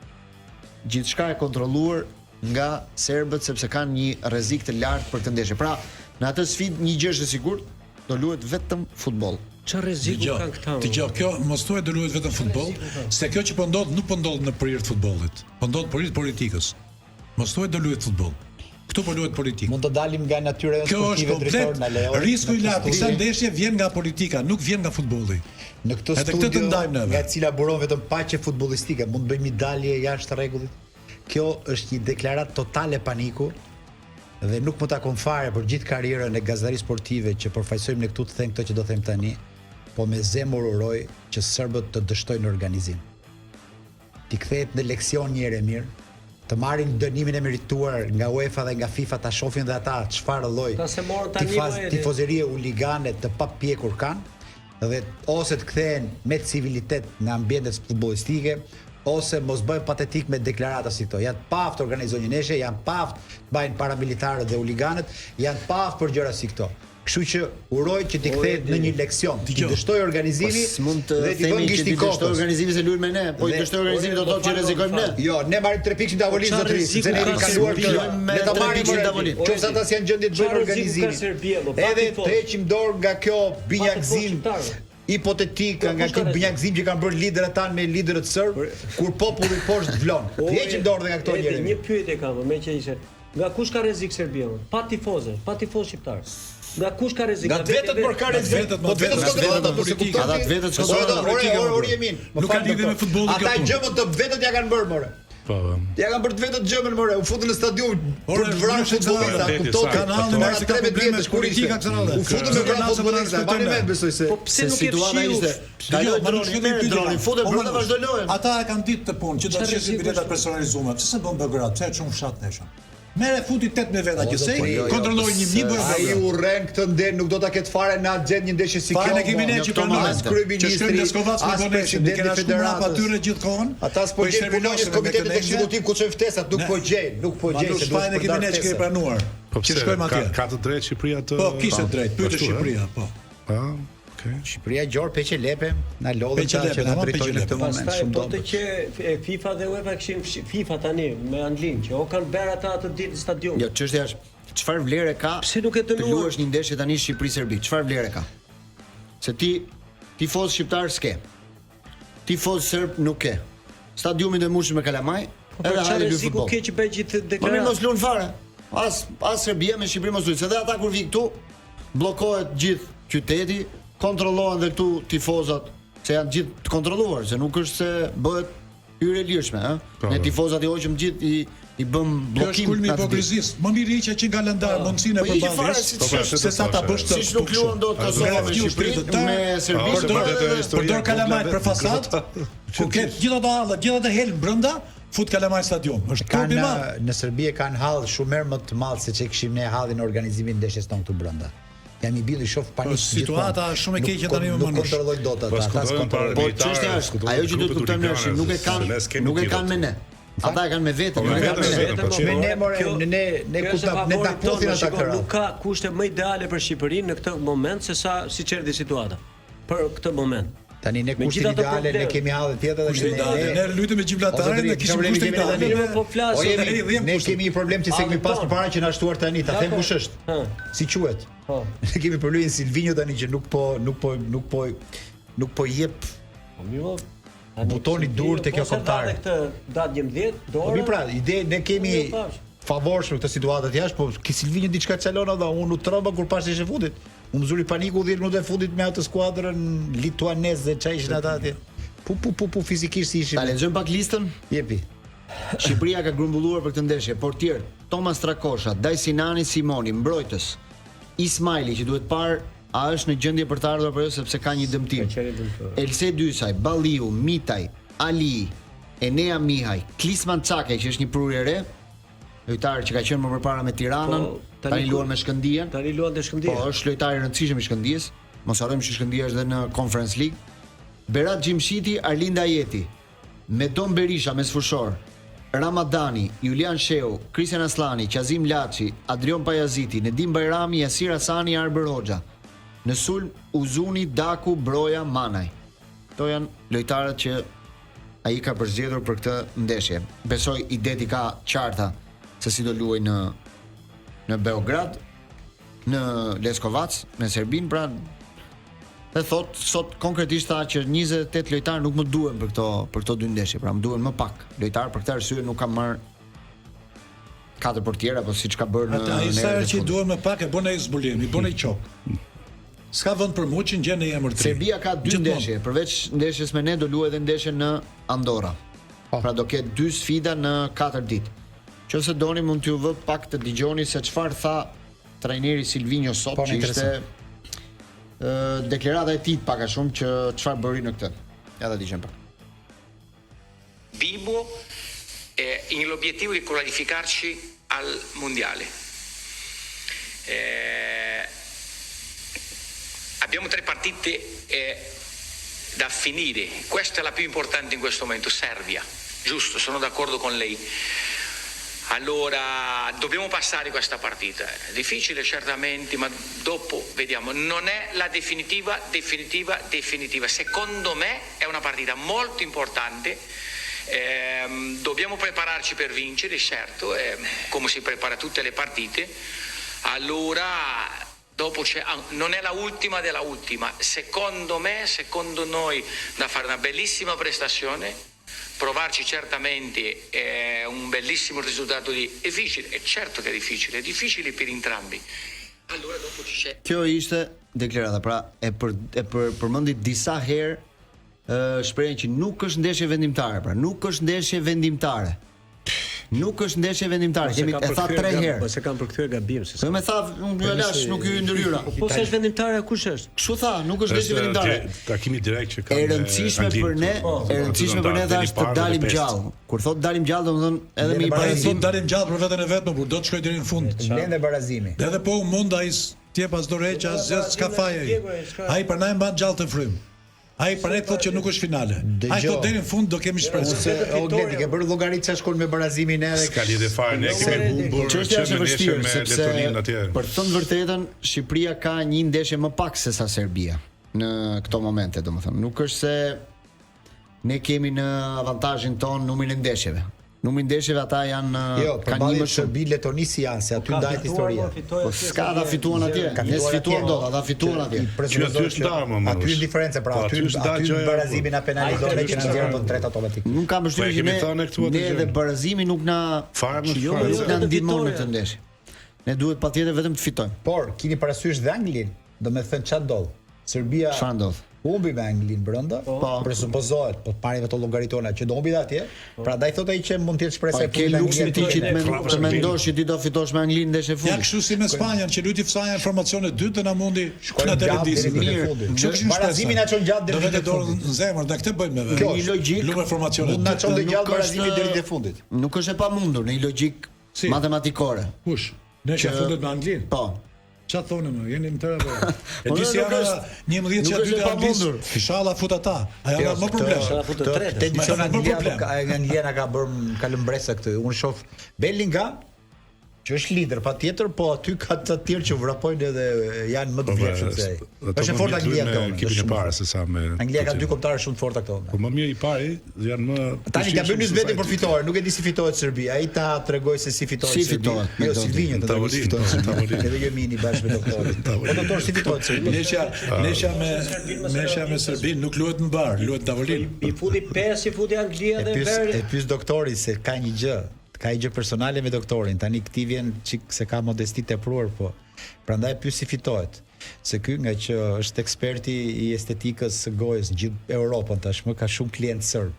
gjithçka e kontrolluar nga serbët sepse kanë një rrezik të lartë për këtë ndeshje. Pra, në atë sfidë një gjë është e sigurt, do luhet vetëm futboll. Çfarë rreziku kanë këta? Dgjoj, kjo mos thuaj do luhet vetëm futboll, se kjo që po ndodh nuk po ndodh në përir të futbollit. Po ndodh përir të politikës. Mos thuaj do luhet futboll. Këtu po luhet politikë. Mund të dalim nga natyra e sportive drejtor na lejon. Risku i lartë kësaj ndeshje vjen nga politika, nuk vjen nga futbolli. Në këtë studio nga cila buron vetëm paqe futbollistike, mund të bëjmë një dalje jashtë rregullit. Kjo është një deklaratë totale paniku dhe nuk më takon fare për gjithë karrierën e gazetarisë sportive që përfaqësojmë ne këtu të them këtë që do them tani, po me zemër uroj që serbët të dështojnë organizim. Ti kthehet në leksion një herë mirë, të marrin dënimin e merituar nga UEFA dhe nga FIFA, ta shohin dhe ata çfarë lloj tifozerie huligane të papjekur kanë dhe ose të kthehen me civilitet në ambientet futbollistike ose mos bëjnë patetik me deklarata si këto. Janë paft të organizojnë një ndeshje, janë paft të bajnë paramilitarët dhe huliganët, janë paft për gjëra si këto. Kështu që uroj që ti kthehet në një leksion, ti dështoj organizimi dhe ti bën gishtin kokës. Dështoj organizimi se luajmë ne, po i dështoj organizimi do të thotë që rrezikojmë ne. Jo, ne marrim 3 pikë në tavolinë zotëri, se ne kemi kaluar ne ta marrim në tavolinë. Qoftë ata si janë gjendje të bëjnë organizimin. Edhe të heqim dorë nga kjo binjakzim hipotetik, nga ky binjakzim që kanë bërë liderët tanë me liderët serb, kur populli poshtë vlon. Të heqim dorë nga këto njerëz. Një pyetje kam, më që ishte. Nga kush ka rrezik Serbia? Pa tifozë shqiptar. Nga kush ka rrezik? Nga vetët por ka rrezik. Po vetët skodrata për politikë. Ata vetët skodrata. Ori Nuk ka lidhje me futbollin këtu. Ata gjëmët të vetët ja kanë bërë more. Po. Ja kanë bërë të vetët gjëmën more. U futën në stadium për të vrarë futbollista. Kupton kanalin e Meksik ka probleme politika kanale. U futën në vrarë futbollista. Bani me besoj se. Po pse nuk e fshiu? Dronin futën brenda vazhdo lojën. Ata e kanë ditë të punë që do të sheshin bileta personalizuara. Pse s'e bën Beograd? Pse e çon fshat neshën? Merë futi 18 veta që se kontrollojnë një bërë. Ai urren këtë nden nuk do ta ketë fare në agent një ndeshje si kjo. Fare kemi ne që pranojmë kryeministri. As presidenti i federatës atyre gjithkohon. Ata s'po gjejnë punonjës komitetit ekzekutiv ku çojnë ftesat, nuk po gjejnë se duhet të kemi ne që kemi pranuar. Që shkojmë atje. Ka të drejtë Shqipëria të. Po, kishte drejt, pyetë Shqipëria, po. Shqipëria gjor peqe lepe na lodhën që na drejtojnë në këtë moment shumë dobë. Po që FIFA dhe UEFA kishin FIFA tani me Anglin që o kanë bërë ata të ditë në stadium. Jo, çështja është çfarë vlere ka? Pse nuk e dënuar? Të luash një ndeshje tani Shqipëri-Serbi, çfarë vlere ka? Se ti tifoz shqiptar s'ke. Tifoz serb nuk ke. Stadiumin e mbushur me kalamaj, edhe hajde dy futboll. Ku ke që bëj gjithë deklaratë? Po mos luan fare. As Serbia me Shqipëri mos luan. Se edhe ata kur vi këtu bllokohet gjithë qyteti. Kontrollohen dhe këtu tifozat, se janë gjithë të kontrolluar, se nuk është se bëhet hyrje lirshme, ëh. Ne tifozat i hoqëm gjithë i bëm bllokim. Kjo është kulmi i hipokrizisë. Më mirë që që kalendar mundsinë e përballjes. Se sa ta bësh të. Siç nuk luan dot Kosova me Shqipërinë me Serbinë. Përdor kalamajt për fasadë. Ku ke gjithë ato hallë, gjithë ato hel brenda. Fut kalamaj stadium. Është turp i madh. Në Serbi kanë hall shumë herë më të madh se çe kishim ne hallin organizimin ndeshjes tonë këtu brenda. Jam i billi shoh panik. Situata është shumë e keqe tani më nuk kontrolloj dot ata. Po çështja është, ajo që duhet kuptojmë është nuk e kanë me ne. Ata e kanë me veten, nuk e kanë me ne. Me ne more ne ta pothin ata këra. Nuk ka kushte më ideale për Shqipërinë në këtë moment se sa siç erdhi situata. Për këtë moment. Tani ne kushtin ideale ne kemi hallë tjetër dhe ne lutem me Gibraltarin, ne kishim kushtin ideale. Po flas. Ne kemi një problem që se kemi pas përpara që na shtuar tani, ta them kush është. Si quhet? Po. Ne kemi problemin Silvinjo tani që nuk po jep. Po mirë. Butoni dur te kjo kontare. Këtë datë 11 dorë. Po mirë pra, ide ne kemi favorshëm këtë situatë të jashtë, po ki Silvinjo diçka çalona dha, unë u tromba kur pas ishte futit. U mzuri paniku 10 minuta e fundit me atë skuadrën lituaneze dhe çaj ishin ata atje. Pu fizikisht si ishin. Ta lexojmë pak listën? Jepi. Shqipëria ka grumbulluar për këtë ndeshje. Portier Thomas Trakosha, Dajsinani Simoni, mbrojtës Ismaili që duhet parë a është në gjendje për të ardhur apo jo sepse ka një dëmtim. Else Dysaj, Balliu, Mitaj, Ali, Enea Mihaj, Klisman Çakaj që është një prurje e re, lojtar që ka qenë më përpara me Tiranën, tani luan me Shkëndijën. Tani luan te Shkëndija. Po, është lojtar i rëndësishëm i Shkëndijës. Mos harrojmë që Shkëndija është edhe në Conference League. Berat Xhimshiti, Arlinda Ajeti, Medon Berisha me sfushor, Ramadani, Julian Sheu, Kristian Aslani, Qazim Laçi, Adrion Pajaziti, Nedim Bajrami, Yasir Hasani, Arber Hoxha. Në sulm Uzuni, Daku, Broja, Manaj. Kto janë lojtarët që ai ka përzgjedhur për këtë ndeshje. Besoj ideti ka qarta se si do luajë në Beograd. në Leskovac me Serbinë, pra dhe thot sot konkretisht tha që 28 lojtarë nuk më duhen për këto dy ndeshje, pra më duhen më pak lojtarë, për këtë arsye nuk kam marr 4 portiera apo siç ka bërë në ai sa herë që duhen më pak e bën ai zbulim, i bën ai çok. S'ka vend për muçin gjen në emër 3. Serbia ka 2 ndeshje, përveç ndeshjes me ne do luajë edhe ndeshje në Andorra. Pra do ketë 2 sfida në 4 ditë. Nëse doni mund t'ju vë pak të dëgjoni se çfarë tha trajneri Silvinho sot, që ishte deklarata e tij pak a shumë që çfarë bëri në këtë. Ja ta dëgjojmë pak. Vivo l'obiettivo di qualificarci al mondiale. Abbiamo 3 partite da finire, questa è la più importante in questo momento, Serbia, giusto, sono d'accordo con lei. Allora dobbiamo passare questa partita, è difficile certamente, ma dopo vediamo, non è la definitiva, secondo me è una partita molto importante. Dobbiamo prepararci per vincere, certo, come si prepara tutte le partite. Allora dopo non è la ultima della ultima, secondo me, secondo noi, da fare una bellissima prestazione, provarci certamente è un bellissimo risultato difficile, è certo che è difficile per entrambi. Allora dopo c'è. Kjo ishte deklarata, pra e përmendi disa herë shprehjen që nuk është ndeshje vendimtare, pra nuk është ndeshje vendimtare. Nuk është ndeshje vendimtare. Kemi e tha 3 herë. Po se kanë përkthyer gabim se. Po më tha unë jalash nuk hy ndryra. Po se është vendimtare kush është? Kështu tha, nuk është ndeshje vendimtare. Takimi direkt që ka. E rëndësishme për ne, është të dalim gjallë. Kur thot dalim gjallë, domethënë edhe me i barazim dalim gjallë për veten e vet, por do të shkojë deri në fund. Lëndë barazimi. Edhe po mund ai tje pas dorëç as s'ka faj. Ai për na e mban gjallë të frym. Ai për ne thotë që nuk është finale. Ai thotë deri në fund do kemi shpresë. O Gledi ke bërë llogaritë çka shkon me barazimin edhe. Ska lidhje fare, ne kemi humbur çështja është e vështirë sepse për të thënë vërtetën, Shqipëria ka një ndeshje më pak se sa Serbia në këto momente, domethënë. Nuk është se ne kemi në avantazhin ton numrin e ndeshjeve. Numri ndeshjeve ata janë kanë një më Serbi Letonisë janë se aty ndahet historia. Po s'ka ata fituan atje. Ne fituan dot, ata fituan atje. Aty është ndarë më. Aty është diferenca, pra aty barazimin na penalizon që na vjen në tret automatik. Nuk kam vështirë që ne edhe barazimi nuk na ndihmon në këtë ndeshje. Ne duhet patjetër vetëm të fitojmë. Por keni parasysh dhe Anglin, domethënë ç'a ndodh? Serbia ç'a ndodh? Humbi me Anglin brenda, presupozohet, po parim ato llogaritona që do humbi atje. Prandaj thotë ai që mund të jetë shpresa e fundit. Ke luksin ti që të mendosh që ti do fitosh me Anglin ndeshje fundit. Ja kështu si me Spanjën që luti fsaja informacione dytë na mundi shkojnë atë ditë mirë. Kështu barazimi na çon gjatë deri në dorë në zemër, da këtë bëjmë me. Një logjik. Lumë informacione. Na çon gjatë barazimi deri në fundit. Nuk është e pamundur në një logjik matematikore. Kush? Ne që fundet me Anglin. Po. Qa thonë më, jeni më tëra bërë. E di si janë 11 që aty të Anglisë, inshallah fut ata. Ajo ka më problem. Inshallah fut të tretë. Te edicion Anglia ka bërë ka lëmbresa këtë. Unë shoh Bellingham që është lider patjetër, po aty ka të tjerë që vrapojnë edhe janë më të vjetër se ai. Është fort Anglia këtu. Ekipin e parë se sa me. Anglia ka 2 kombëtarë shumë të forta këtu. Po më mirë i pari janë më. Tani ka bërë vetë për fitore, nuk e di si fitohet Serbia. Ai ta tregoi se si fitohet Serbia. Jo, Silvinho ta tregoi. Edhe Jemini bashkë me doktorin. Po doktor si fitohet Serbia. Nesha me Serbinë nuk luhet në bar, luhet tavolin. I futi 5, i futi Anglia dhe Veri. E pyes doktori se ka një gjë. Ka një gjë personale me doktorin. Tani këtij vjen çik se ka modesti tepruar, po prandaj pyes si fitohet. Se ky nga që është eksperti i estetikës së gojës në gjithë Europën tashmë ka shumë klientë serb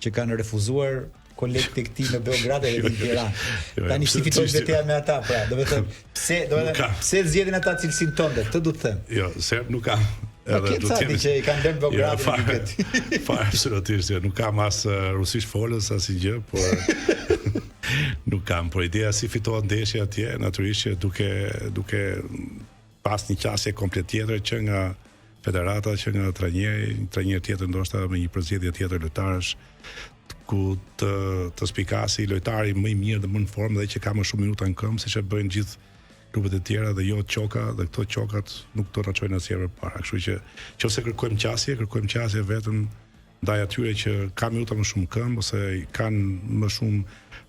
që kanë refuzuar kolegët e këtij në Beograd edhe në Tiranë. Tani si fitojnë vetëm me ata, pra, do të thënë, pse zgjedhin ata cilësinë tonë, këtë do të them. Jo, serb nuk ka. Edhe do të thënë që i kanë dhënë Beogradin këtë. Po absolutisht, nuk kam as rusisht folës as gjë, por nuk kam, por ideja si fitohet ndeshja atje, natyrisht që duke pas një qasje komplet tjetër që nga federata, që nga trajneri tjetër ndoshta me një përzgjedhje tjetër lojtarësh ku të spikasi lojtari më i mirë dhe më në formë dhe që ka më shumë minuta në këmbë, siç e bëjnë gjithë klubet e tjera dhe jo çoka, dhe këto çokat nuk do na çojnë asnjëherë para. Kështu që nëse kërkojmë qasje vetëm ndaj atyre që kanë minuta më shumë këmbë ose kanë më shumë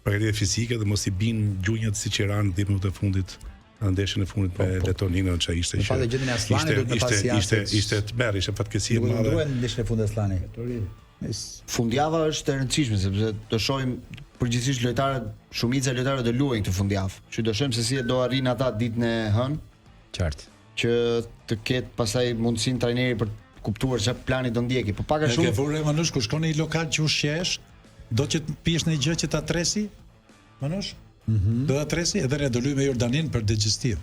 përgatitje fizike dhe mos i bin gjunjët siç i ran 10 minuta e fundit në ndeshjen e fundit me Letoninën, që ishte ishte tmerr, ishte fatkeqësi e madhe. Duhet ndeshjen e fundit Aslani. Fundjava është e rëndësishme sepse do shohim përgjithsisht lojtarët, shumica e lojtarëve do luajnë këtë fundjavë. Kështu do shohim se si do arrin ata ditën e hënë. Qartë. Që të ketë pastaj mundësinë trajneri për të kuptuar çfarë plani do ndjeki. Po pak a shumë. Ke vurë Manush kur shkon në një lokal që ushqesh, do që të pish në gjë që ta tresi? Manush? Do ta tresi edhe ne do luajmë me Jordanin për digestiv.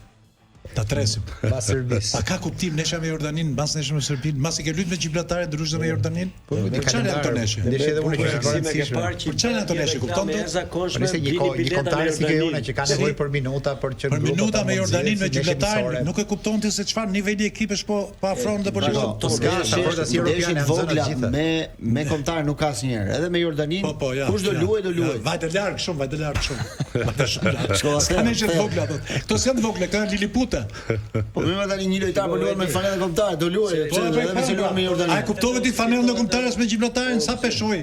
Ta tresim. Pas Serbis. A ka kuptim nesha me Jordanin, mbas nesha me Serbinë, mbas i ke luajtur me Gibraltarin, do luajë me Jordanin? Po me kalendarin. Ndeshja edhe unë që për çfarë ato neshë kupton ti? Nëse një kontare si ke unë që ka nevojë për minuta për minuta me Jordanin me Gibraltarin, nuk e kupton ti se çfarë niveli ekipesh po afron dhe po luajnë. Ndeshjet vogla me kontare nuk ka asnjëherë. Edhe me Jordanin, kush do luajë do luajë. Vajte larg shumë. Ska ndeshjet vogla ato. Kto janë vogla, kanë Liliputa. Po më tani një lojtar po luan me fanellën kombëtare, do luajë, edhe me luan me Jordanin. Ai kuptove ti fanellën e kombëtares me Gibraltarin, sa peshoi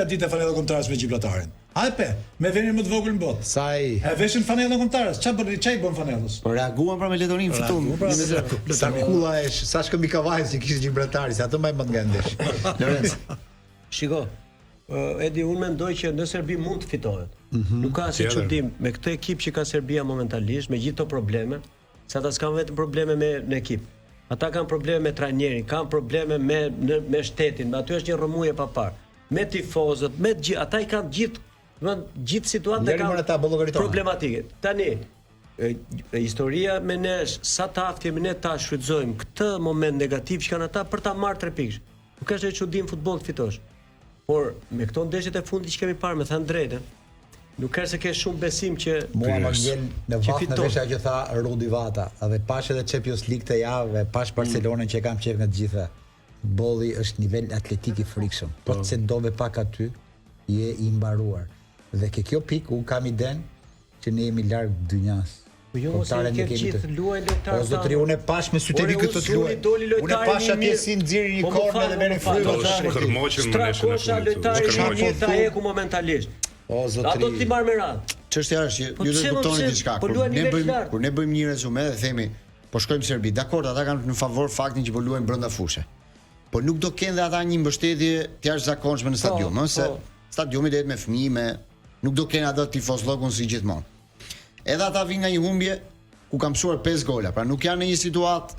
atë ditë fanellën e kombëtares me Gibraltarin. Hajpe, me vendin më të vogël në botë. Sa ai. E veshin fanellën e kombëtares. Ç'ai bën fanellës? Po reaguan pra me Letonin fituan. Sa kulla është, sa shkëmbi kavajës që kishte Gibraltari, se ato më nga ndesh. Lorenz. Shiko. Edi, unë mendoj që në Serbi mund të fitohet. Nuk ka asnjë çudim me këtë ekip që ka Serbia momentalisht, me gjithë këto probleme, se ata s'kan vetëm probleme në ekip. Ata kanë probleme me trajnerin, kanë probleme me shtetin, aty është një rrëmuje pa parë. Me tifozët, me ata i kanë gjithë situatët kanë problematike. Tani historia me ne, sa të aftë jemi ne ta shfrytëzojmë këtë moment negativ që kanë ata për ta marrë 3 pikë. Nuk është e çudim futboll të fitosh. Por me këto ndeshjet e fundit që kemi parë, me thënë drejtën, nuk ka se ke shumë besim që mua më vjen në vakt në vesha që tha Rudi Vata, edhe pash edhe Champions League të javë, pash Barcelonën që kam qef nga të gjitha. Bolli është nivel atletik i frikshëm. Po se ndove pak aty, je i mbaruar. Dhe ke kjo pikë un kam iden që ne jemi larg dynjas. Po jo mos e ke gjithë luajnë lojtarë. Po zotëri unë pash me sytë këtë të luaj. Unë pash atje si nxirrin një kornë dhe merrin frymë atë. Kërmoqën në neshën e fundit. Lojtarë ta eku momentalisht. O zotëri. Ato ti marr me radhë. Çështja është që ju do të kuptoni diçka. Kur ne bëjmë një rezume dhe themi po shkojmë në Serbi, dakord, ata kanë në favor faktin që po luajnë brenda fushë. Po nuk do kenë dhe ata një mbështetje të jashtëzakonshme në stadium, se stadiumi do jetë me fëmijë, nuk do kenë ato tifozllokun si gjithmonë. Edhe ata vinë nga një humbje ku kanë mësuar 5 gola, pra nuk janë në një situatë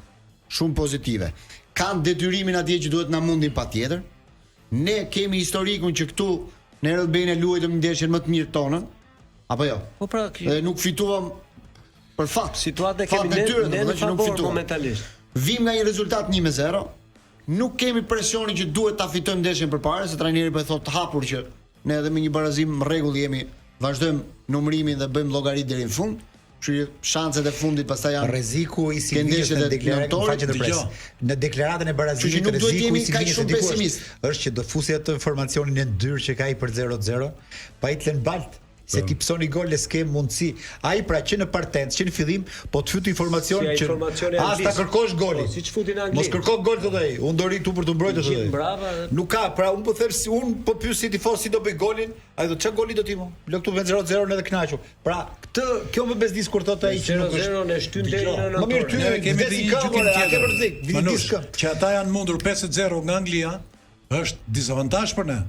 shumë pozitive. Kanë detyrimin atje që duhet na mundin patjetër. Ne kemi historikun që këtu në Erlbene luajtëm ndeshjen më të mirë tonën, apo jo? Po pra, dhe nuk fituam për fat. Situatë kemi ne në favor momentalisht. Vim nga një rezultat 1-0. Nuk kemi presionin që duhet ta fitojmë ndeshjen përpara, se trajneri po e thotë të hapur që ne edhe me një barazim rregull jemi, vazhdojmë numërimin dhe bëjmë llogarit deri në fund. Kështu që shanset e fundit pastaj janë rreziku i Silvinës në deklaratën në deklaratën e Barazimit, rreziku i Silvinës është që do fusi atë informacionin e ndyrë që ka ai për 0-0, pa i lënë balt. Se ti psoni gol s'ke mundsi. Ai pra që në partencë, që në fillim, po të fyt informacion që as ta kërkosh golin. Po, siç futin anglisht. Mos kërko gol thotë ai. Unë do ri këtu për të mbrojtur thotë ai. Nuk ka, pra unë po them si unë po pyes si tifoz si do bëj golin, ai do ç'a goli do ti mo. Lë këtu me 0-0 edhe kënaqur. Pra, kjo më bezdis kur thotë ai që nuk është 0-0 në shtyn deri në më mirë ty kemi një gjykim tjetër. Vidish që ata janë mundur 5-0 nga Anglia, është dizavantazh për ne.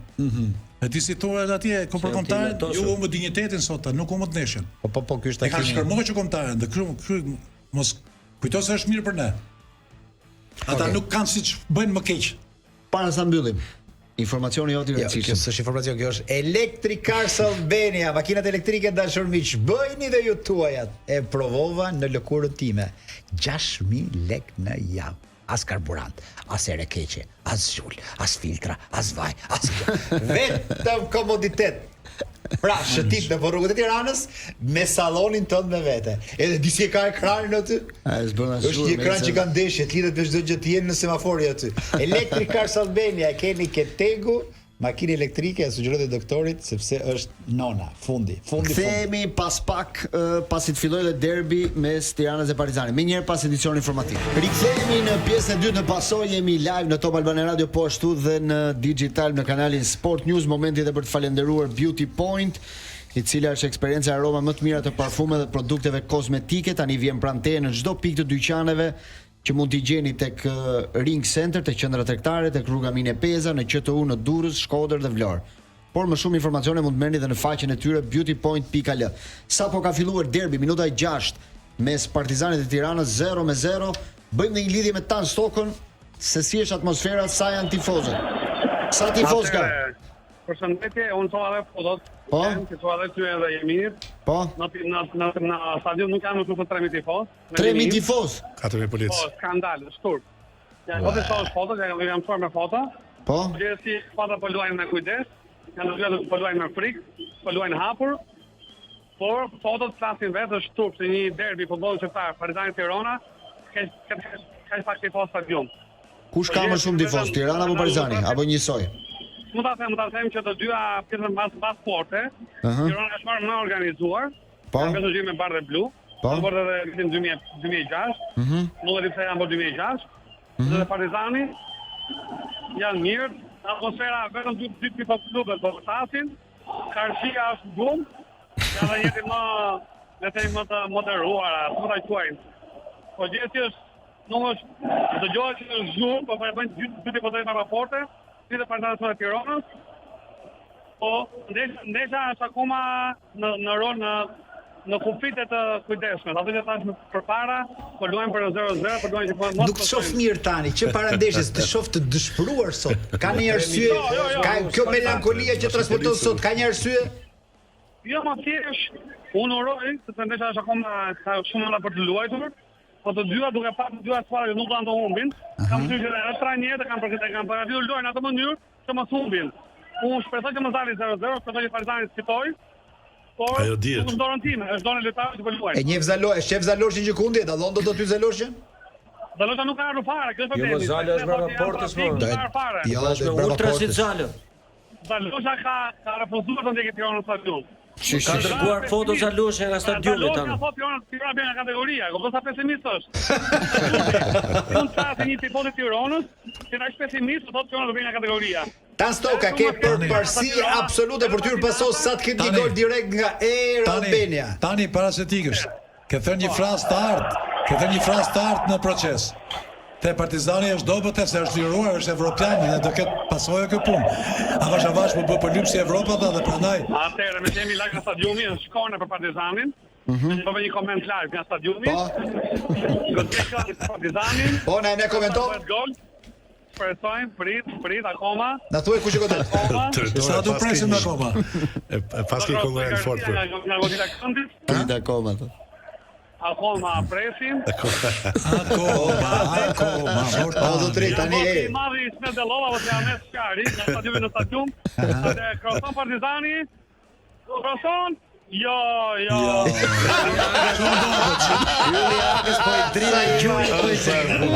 E ti situohet atje kombëtarën, ju u më dinjitetin sot, nuk u më të neshën. Po ky është takimi. E ka shkërmoqë kombëtarën, dhe ky mos kujto se është mirë për ne. Ata nuk kanë siç bëjnë më keq. Para sa mbyllim, informacioni joti i rëndësishëm. Kjo është informacion, kjo është Electric Cars Albania, makinat elektrike dashur miq. Bëjni dhe ju tuajat. E provova në lëkurën time. 6.000 lekë në javë. As karburant, as ere keqe, as zhull, as filtra, as vaj, as vetëm komoditet. Pra, shëtit në rrugët e Tiranës me sallonin tënd me vete. Edhe disi e ka ekranin aty. Është një ekran që ka ndeshje, lidhet me çdo gjë të jenë në semafori aty. Electric Cars Albania, e keni Ketegu, makinë elektrike, e sugjeroj doktorit sepse është nona, fundi. Themi pas pak pasi të fillojë derbi mes Tiranës dhe Partizanit. Menjëherë pas edicionit informativ. Rikthehemi në pjesën e dytë në pasojë, jemi live në Top Albania Radio, po ashtu dhe në digital në kanalin Sport News. Momenti edhe për të falendëruar Beauty Point, i cila është eksperjenca e aroma më të mira të parfumeve dhe produkteve kozmetike, tani vjen pranë teje në çdo pikë të dyqaneve që mund t'i gjeni tek Ring Center, tek qendra tregtare, tek rruga Mine Peza, në QTU në Durrës, Shkodër dhe Vlorë. Por më shumë informacione mund të merrni edhe në faqen e tyre beautypoint.al. Sapo ka filluar derbi, minuta e 6 mes Partizanit dhe Tiranës 0-0. Bëjmë një lidhje me Tan Stokën se si është atmosfera, sa janë tifozët. Sa tifoz ka? Përshëndetje, unë so edhe fotot. Po? Që so edhe ty edhe Jeminit. Po? Në stadion nuk janë më shumë 3.000 tifoz. 3.000 tifoz? 4.000 polic. Po, skandal, shturp. Ja, po të shohësh fotot, jam çuar me foto. Po? Gjesi, fata po luajnë me kujdes. Janë të po luajnë me frikë, po luajnë hapur. Por fotot flasin vetë është shturp se një derbi futbolli qytetar, Partizani Tirana, ka pak tifoz stadion. Kush ka më shumë tifoz, Tirana apo Partizani, apo njësoj? Mund ta them që të dyja pjesën mbas sporte. Tirana është marrë më organizuar. Po. Ka vetëm me bardhë blu. Po. Por edhe vitin 2006. Nuk e di pse janë bërë 2006. Dhe Partizani janë mirë. Atmosfera vetëm dy tifozë klubet po flasin. Karshia është gjumë. Ja dhe jeti le të më të moderuara, të ta quajnë. Po gjesti është, nuk është, dëgjohet që është zhurmë, po bëjnë dy tifozë më forte, si dhe Partizani të Tiranës. Po ndesha është akoma në rol në kufitet të kujdesshme. Ato që thash përpara, po luajnë për 0-0, po luajnë që po mos. Nuk shoh mirë tani, që para ndeshjes të shoh të dëshpëruar sot. Ka një arsye? Ka kjo melankolia që transporton sot, ka një arsye? Jo, ma thjesht, unë uroj, sepse ndesha është akoma ka shumë ora për të luajtur, po të dyja duke pasur të dyja skuadrat nuk kanë të humbin. Kam thënë që edhe trajnerët kanë përgatitur lojën në atë mënyrë që mos humbin. Unë shpresoj që mos dalin 0-0, shpresoj që Partizani të fitoj. Por nuk është dorën time, është dorën e lojtarëve që po luajnë. E njeh Zalosh, e shef Zaloshin që kundi, dallon do ty Zaloshin? Zalosha nuk ka ardhur fare, kjo është problemi. Jo, Zalo është brava portës më. Jo, është me ultrasit Zalo. Zalosha ka refuzuar të ndjekë Tiranën në stadion. Ka dërguar foto Zalosha nga stadiumi tani. Zalosha thotë Tirana bën nga kategoria, po sa pesimist është. Unë thasë një tifoz i Tiranës, që na është pesimist, thotë Tirana do bën nga kategoria. Tan Stoka ke përparësi absolute për ty pasos sa të ketë një gol direkt nga Air Albania. Tani para se tikësh, ke thënë një frazë të artë në proces. Te Partizani është dobët e se është liruar, është evropian dhe do ketë pasojë kjo punë. Avash po bë për lypsi Evropa dhe prandaj. Atëherë me jemi lagë në stadiumi, në shkone për Partizanin. Po bëj një koment live nga stadiumi. Godeka Partizanin. Po na ne komentojmë. Presojmë, prit akoma. Na thuaj kush e godet. Sa do presim akoma. Pas ke konkurrent fort. Prit akoma. Akoma presim. Akoma. Do drejt tani. Madhi Ismet Dellova ose Ames Shari, në stadiumin në stadium. Atë Kroson Partizani. Kroson. Jo.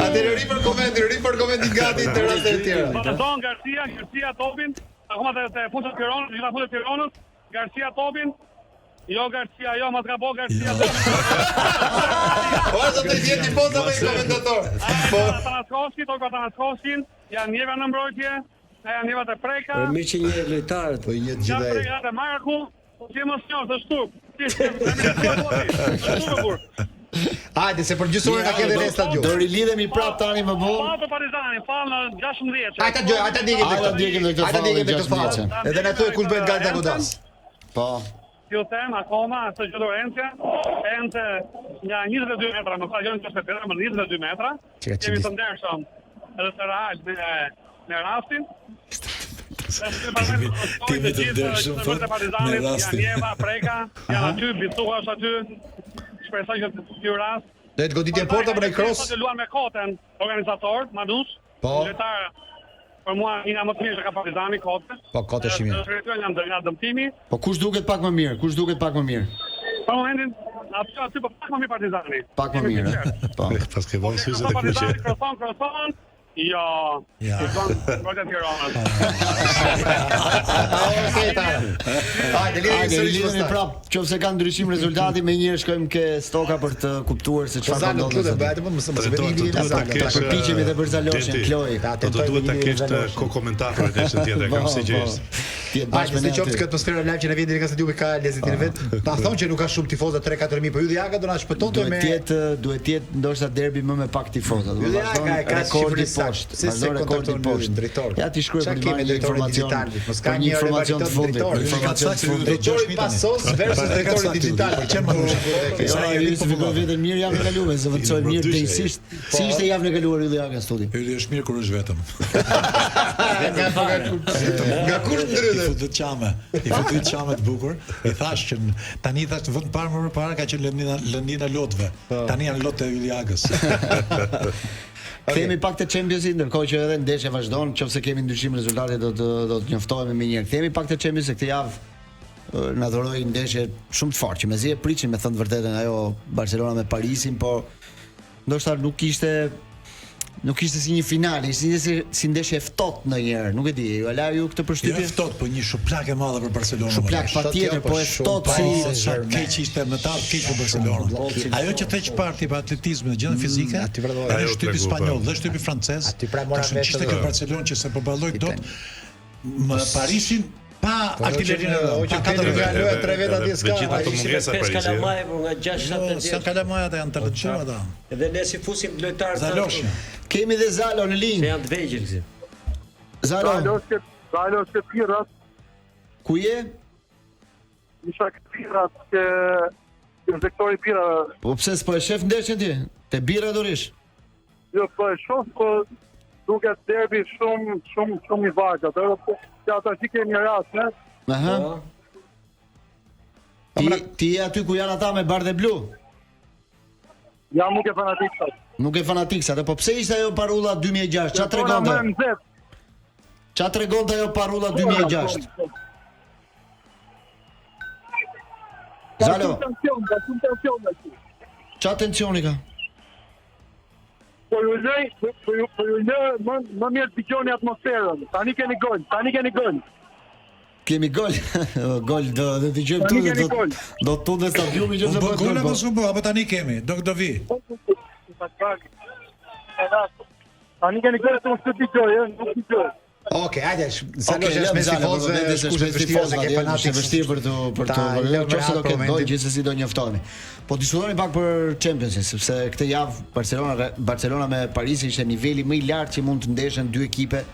Atë ri për komentin gati të rastet e tjera. Partizan Garcia topin. Akoma të fushën Tiranës, gjitha fushën Tiranës. Garcia topin. Jo Garcia, jo mas ka bo Garcia. O do të jetë tifoz apo komentator? Po Atanaskovski, janë njëra në mbrojtje, janë njëra të preka. Mi që një lojtarët. Po një të Janë gjithë. preka të Marku, po që emocion të shtup. Hajde se për gjysore ka edhe në stadium. Do rilidhemi prap tani më vonë. Pa për Partizani, pa në 16. Hajde ndjekim këtë fallë. Edhe na thuaj kush bëhet gati ta godas. Po. Ju them akoma se Gjodorencia ende nga 22 metra, më falë, jo në 25, më 22 metra. Kemi të ndershëm edhe të real me rastin. Kemi të ndershëm me rastin. Janë Jeva, Preka, janë aty, Bituha është aty. Shpresoj që të rast. Do të goditjen porta për ai cross. Do të luan me Koten, organizator, Manus. Po. Lojtar për mua një më të mirë që ka Partizani Kote. Po Kote është i mirë. Nga dëmtimi. Po kush duket pak më mirë? Për momentin aty po pak më mirë Partizani. Pak më mirë. Po. Pas ke vënë syze të Partizani Kroson. Jo. Projekt Tiranës. Okej ta. Hajde lidhemi prap, nëse ka ndryshim rezultati, më njëherë shkojmë ke Stoka për të kuptuar se çfarë do të bëhet. Përpiqemi edhe për Zaloshin, Kloj. Do duhet ta kesh ko komentatorët e tjetër, kam si gjë. bashkë me ne. Qoftë këtë atmosferë live që ne vjen deri nga stadiumi ka lezetin vet. Ta thonë që nuk ka shumë tifozë 3-4 mijë, po Ylli Aga do na shpëtonte me duhet të jetë ndoshta derbi më me pak tifozë. Ylli Aga ka rekordi poshtë. Vazhdon rekordi poshtë drejtor. Ja ti shkruaj për marrë informacion. Mos ka një informacion të fundit. Informacion të fundit. Drejtori pasos versus drejtori digital. Qen më shumë. Sa i fikoj vetëm mirë javën e kaluar, se vëtsoj mirë drejtësisht. Si ishte javën e kaluar Ylli Aga në studi? Ylli është mirë kur është vetëm. Nga kush ndrydhe? I futi çame të bukur. I thash që tani thash vend parë më parë ka qenë lëndina lotëve. Tani janë lotë e Ylli Agës. Kthehemi pak te Champions League, ndërkohë që edhe ndeshja vazhdon, nëse kemi ndryshim rezultate do të njoftohemi më njëherë. Kthehemi pak te Champions League këtë javë. Na dhuroi ndeshje shumë të fortë, që mezi e priçim me thënë të vërtetën ajo Barcelona me Parisin, por ndoshta nuk ishte si një finale, ishte si ndeshje ftohtë ndonjëherë, nuk e di. Ju ala ju këtë përshtypje? Jo ftohtë, po një shuplak e madhe për Barcelona. Shuplak patjetër, po e ftohtë si keq ishte më tard keq për Barcelona. Ajo që theq parti pa atletizëm dhe gjendje fizike, ajo shtypi spanjoll, dhe shtypi francez. Aty pra mora vetë. Ishte kjo Barcelona që se përballoi dot me Parisin pa artillerinë. Që 4 veta atje ska. Gjithë ato mungesa e Parisit. Kalamaj nga 6-7 Sa kalamaj ata janë të rëndësishëm ata. Edhe ne si fusim lojtarë Zalosh. Kemi dhe Zalo në linjë. Se janë të vegjël kësi. Zalo, Zalo se Pirat, ku je? isha Pirat që sektori Pira. Po pse s'po e shef ndeshjen ti? Te birra dorish. Jo, po e shoh, po duket derbi shumë i vakt. Atë që ata që kemi rast, ne? Aha. Ti je aty ku janë ata me bardhë blu? Jam nuk e fanatik sot. Nuk e fanatik sa, po pse ishte ajo parulla 2006? Ç'a tregonte? Ç'a tregonte ajo parulla 2006? Zalo. Ç'a tensioni ka? Po ju lej, më mirë të dëgjoni atmosferën. Tani keni gol. Kemi gol. Gol do dëgjojmë tu do tunde stadiumi që Po gol apo s'u apo tani kemi? Do vi. Tani keni gol të mos të dëgjoj, nuk dëgjoj. Okej, hajde, sa do të shmes tifozë, shkush të vështirë ke fanatik. Është vështirë për të çfarë do ketë gol gjithsesi do njoftohemi. Po diskutoni pak për Champions League, sepse këtë javë Barcelona me Parisin ishte niveli më i lartë që mund të ndeshen dy ekipe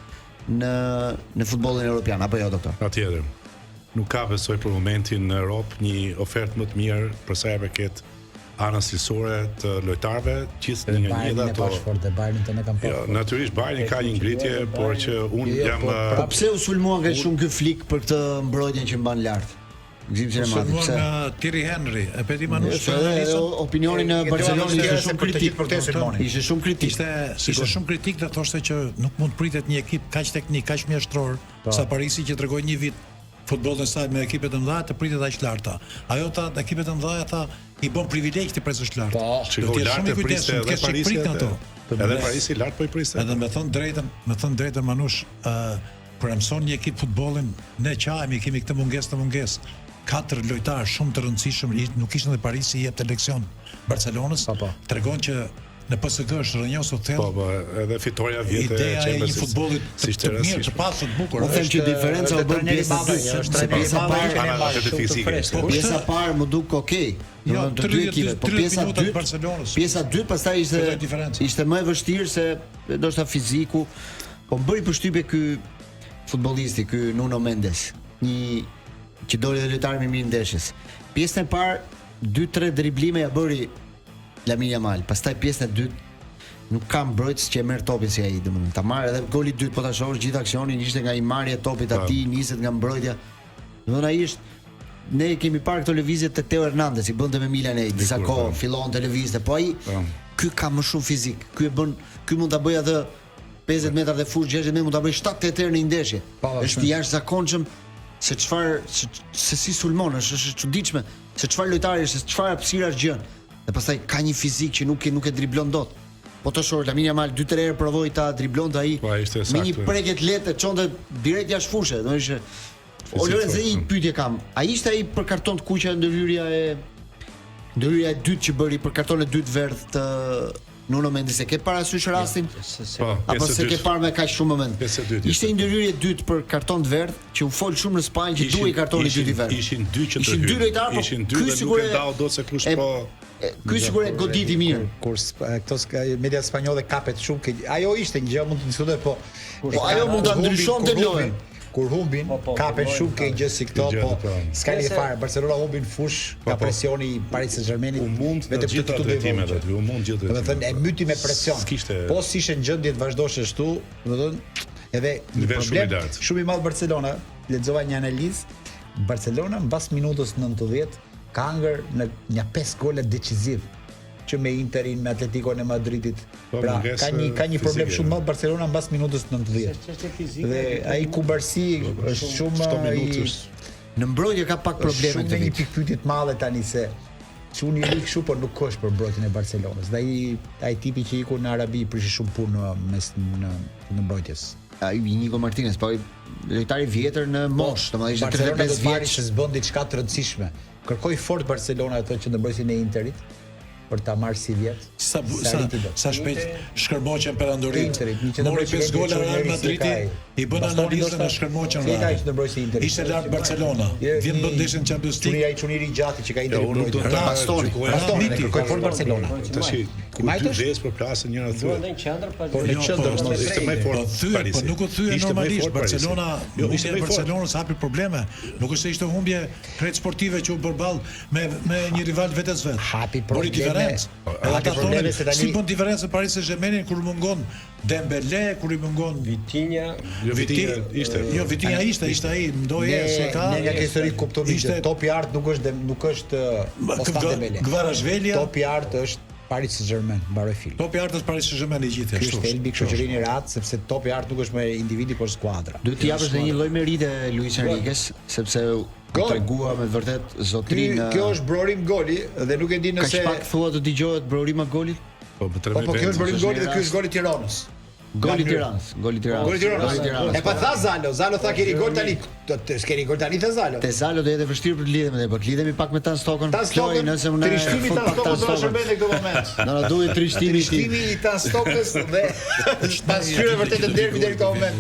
në futbollin evropian, apo jo doktor? Patjetër. Nuk ka besoj për momentin në Europë një ofertë më të mirë për sa i përket anës cilësore të lojtarëve, gjithë nga një dhe ato. Jo, natyrisht Bayern ka një ngritje, por që unë jam Po pse u sulmuan nga shumë ky flik për këtë mbrojtjen që mban lart? Gzim Ceremati, pse? Nga Thierry Henry, e peti Manush. Opinioni në Barcelonë ishte shumë kritik. Ishte shumë kritik. Ishte shumë kritik dhe thoshte që nuk mund pritet një ekip kaq teknik, kaq mjeshtror, sa Parisi që tregoi një vit futbollin e saj me ekipet e mëdha të pritet aq larta. Ajo ta ekipet e mëdha tha i bën privilegj të presësh lart. Do të shumë i kujdesshëm të Parisi ato. Edhe Parisi lart po i priste. Edhe me thënë drejtën Manush, për mëson një ekip futbollin, ne qajemi, kemi këtë mungesë. 4 lojtarë shumë të rëndësishëm, nuk ishin dhe Parisi i jep të leksion Barcelonës. Tregon që në PSG është rënjosur thellë. Po, edhe fitoria vjetë ideja e një futbollit të mirë, të pasur, të bukur. Po them që diferenca u bën pjesa e dytë, se pjesa e parë pjesa e parë më duk okay. Jo, të dy ekipet, po pjesa e dytë pastaj ishte më e vështirë se ndoshta fiziku, po bëri përshtypje ky futbollisti, ky Nuno Mendes, një që doli dhe lojtari më mirë ndeshjes. Pjesën e parë 2-3 driblime ja bëri Lamine Yamal, pastaj pjesën e dytë nuk ka mbrojtës që e merr topin si ai, domethënë ta marrë edhe goli i dytë, po ta shohësh gjithë aksionin ishte nga i marrja e topit atij, niset nga mbrojtja. Domethënë ai është ne kemi parë këto lëvizje te Teo Hernandez, i bënte me Milan ai disa kohë, fillon te lëvizte, po ai ky ka më shumë fizik. Ky mund ta bëj atë 50 metra dhe fush 60 metra mund ta bëj 7-8 herë në një ndeshje. Është i jashtëzakonshëm se si sulmon, është çuditshme, se çfarë lojtari është, se çfarë hapësira është gjën. Dhe pastaj ka një fizik që nuk e driblon dot. Po të shohësh Lamine Yamal 2-3 herë provoi ta driblonte ai me një prekje të lehtë, çonte direkt jashtë fushë, do ishte Lorenzo një pyetje kam. Ai ishte ai për karton të kuqe ndërhyrja e dytë që bëri për karton e dytë verdh Nuno Mendes e ke parasysh rastin? Apo se ke parë me kaq shumë moment? 52. Ishte një ndërhyrje dytë për karton të verdh që u fol shumë në Spanjë që duhej kartoni dytë i verdh. Ishin dy që Ishin dy lojtarë, po ishin dy ky dhe nuk sigurisht e ndau dot se kush po. Ky sigurisht goditi mirë. Kur media spanjolle kapet shumë që ajo ishte një gjë mund të diskutoj, po ajo mund ta ndryshonte lojën. Kur humbin, kapen shumë ke gjë si këto, po s'ka lidhje fare. Barcelona humbin fush ka presioni i Paris Saint-Germainit. Vetëm gjithë drejtimet aty, u mund gjithë. Domethënë e myti me presion. Po si ishe në gjendje të vazhdosh ashtu, domethënë edhe një problem shumë i madh Barcelona, lexova një analizë, Barcelona mbas minutës 90 ka hangër në një 5 gole decisiv që me Interin, me Atletico në Madridit. Pra ka një problem shumë madh Barcelona mbas minutës 90. Dhe ai Kubarsi është shumë në mbrojtje ka pak probleme këtë vit. Një pikpyetje të madhe tani se çuni i kështu po nuk është për mbrojtjen e Barcelonës. Dhe ai tipi që iku në Arabi prishi shumë punë në mbrojtjes. Ai Inigo Martinez, po lojtari i vjetër në moshë, domethënë ishte 35 vjeç që s'bën diçka të rëndësishme. Kërkoi fort Barcelona ato që ndërmbrojtësin e Interit për ta marrë si vjet. Sa shpejt shkërmoqen perandorit. Mori 5 gola Real Madridi, i bën analizën e shkërmoqen Real. Ishte lart Barcelona. Vjen bën ndeshjen Champions League. Çuniri i gjati që ka Interi. Bastoni kërkoi fort Barcelona. Tash dy vjes për plasën njëra thuaj. Po në qendër ishte më fort Paris. Po nuk u thye normalisht Barcelona, ishte Barcelonës hapi probleme. Nuk është se ishte humbje krejt sportive që u përball me një rival vetes vet. Hapi probleme. Ata thonë si bën diferencë Paris Saint-Germainin kur mungon Dembele, kur i mungon Vitinha ishte ai, ndoje se ka. Ne nga histori kuptomi që topi i art nuk është Osman Dembele. Gvarazvelia. Topi i art është Paris Saint-Germain, mbaroi film. Topi i art është Paris Saint-Germain i gjithë ashtu. Është elbi shoqërinë e rat sepse topi i art nuk është me individi por skuadra. Duhet t'i japësh një lloj merite Luis Enriquez sepse tregua me vërtet zotrinë. Kjo është brorim goli dhe nuk e di nëse ka pak thua të dëgjohet brorima golit. Po kjo është brorim goli dhe ky është goli i Tiranës. Goli Tiranës. E pa tha Zalo tha keni gol tani. S'keni gol tani tha Zalo. Te Zalo do jetë vështirë për të lidhur me ne, po lidhemi pak me Tan Stokën. Kloj nëse unë trishtimi Tan Stokës do të shërbejë në këtë moment. Na duhet trishtimi i Tan Stokës dhe pasqyrë vërtet të derbi deri këtë moment.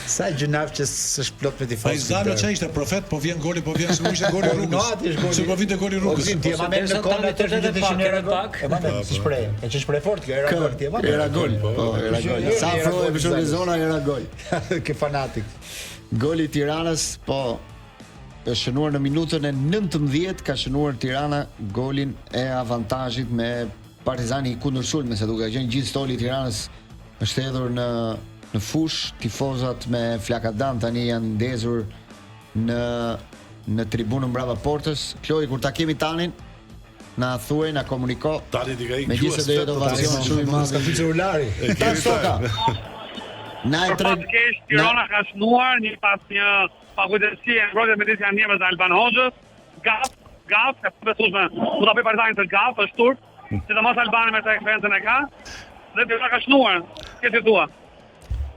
Sa gjunaf që s'është plot me tifozë. Ai Zalo çai ishte profet, po vjen goli, po vjen se ishte goli rrugës. Se po vinte goli rrugës. Ti e mamë në kona të shëndetin era pak. E mamë si shpreh. E që shpreh fort kjo era gol ti e mamë. Era gol. Po, era gol. Sa afrohej për shkak të zona era gol. Ke fanatik. Goli i Tiranës, po është shënuar në minutën e 19, ka shënuar Tirana golin e avantazhit me Partizani i kundërsulme, se duke qenë gjithë stoli i Tiranës është hedhur në fush, tifozat me flakadan tani janë ndezur në tribunën mbrapa portës. Kloj, kur ta kemi Tanin, na thuaj, na komuniko. Megjithëse do jetë ovacion shumë i madh. Ka fitur celulari. Tan Stoka. Tirana ka shnuar një pakujdesie e mbrojtjes me disë anëve të Alban Hoxhës. Gaf, ka besuar do ta bëj Partizani të Gaf, është turp. Sidomos Albani me këtë eksperienцën e ka. Dhe Tirana ka shnuar. Këtë thua.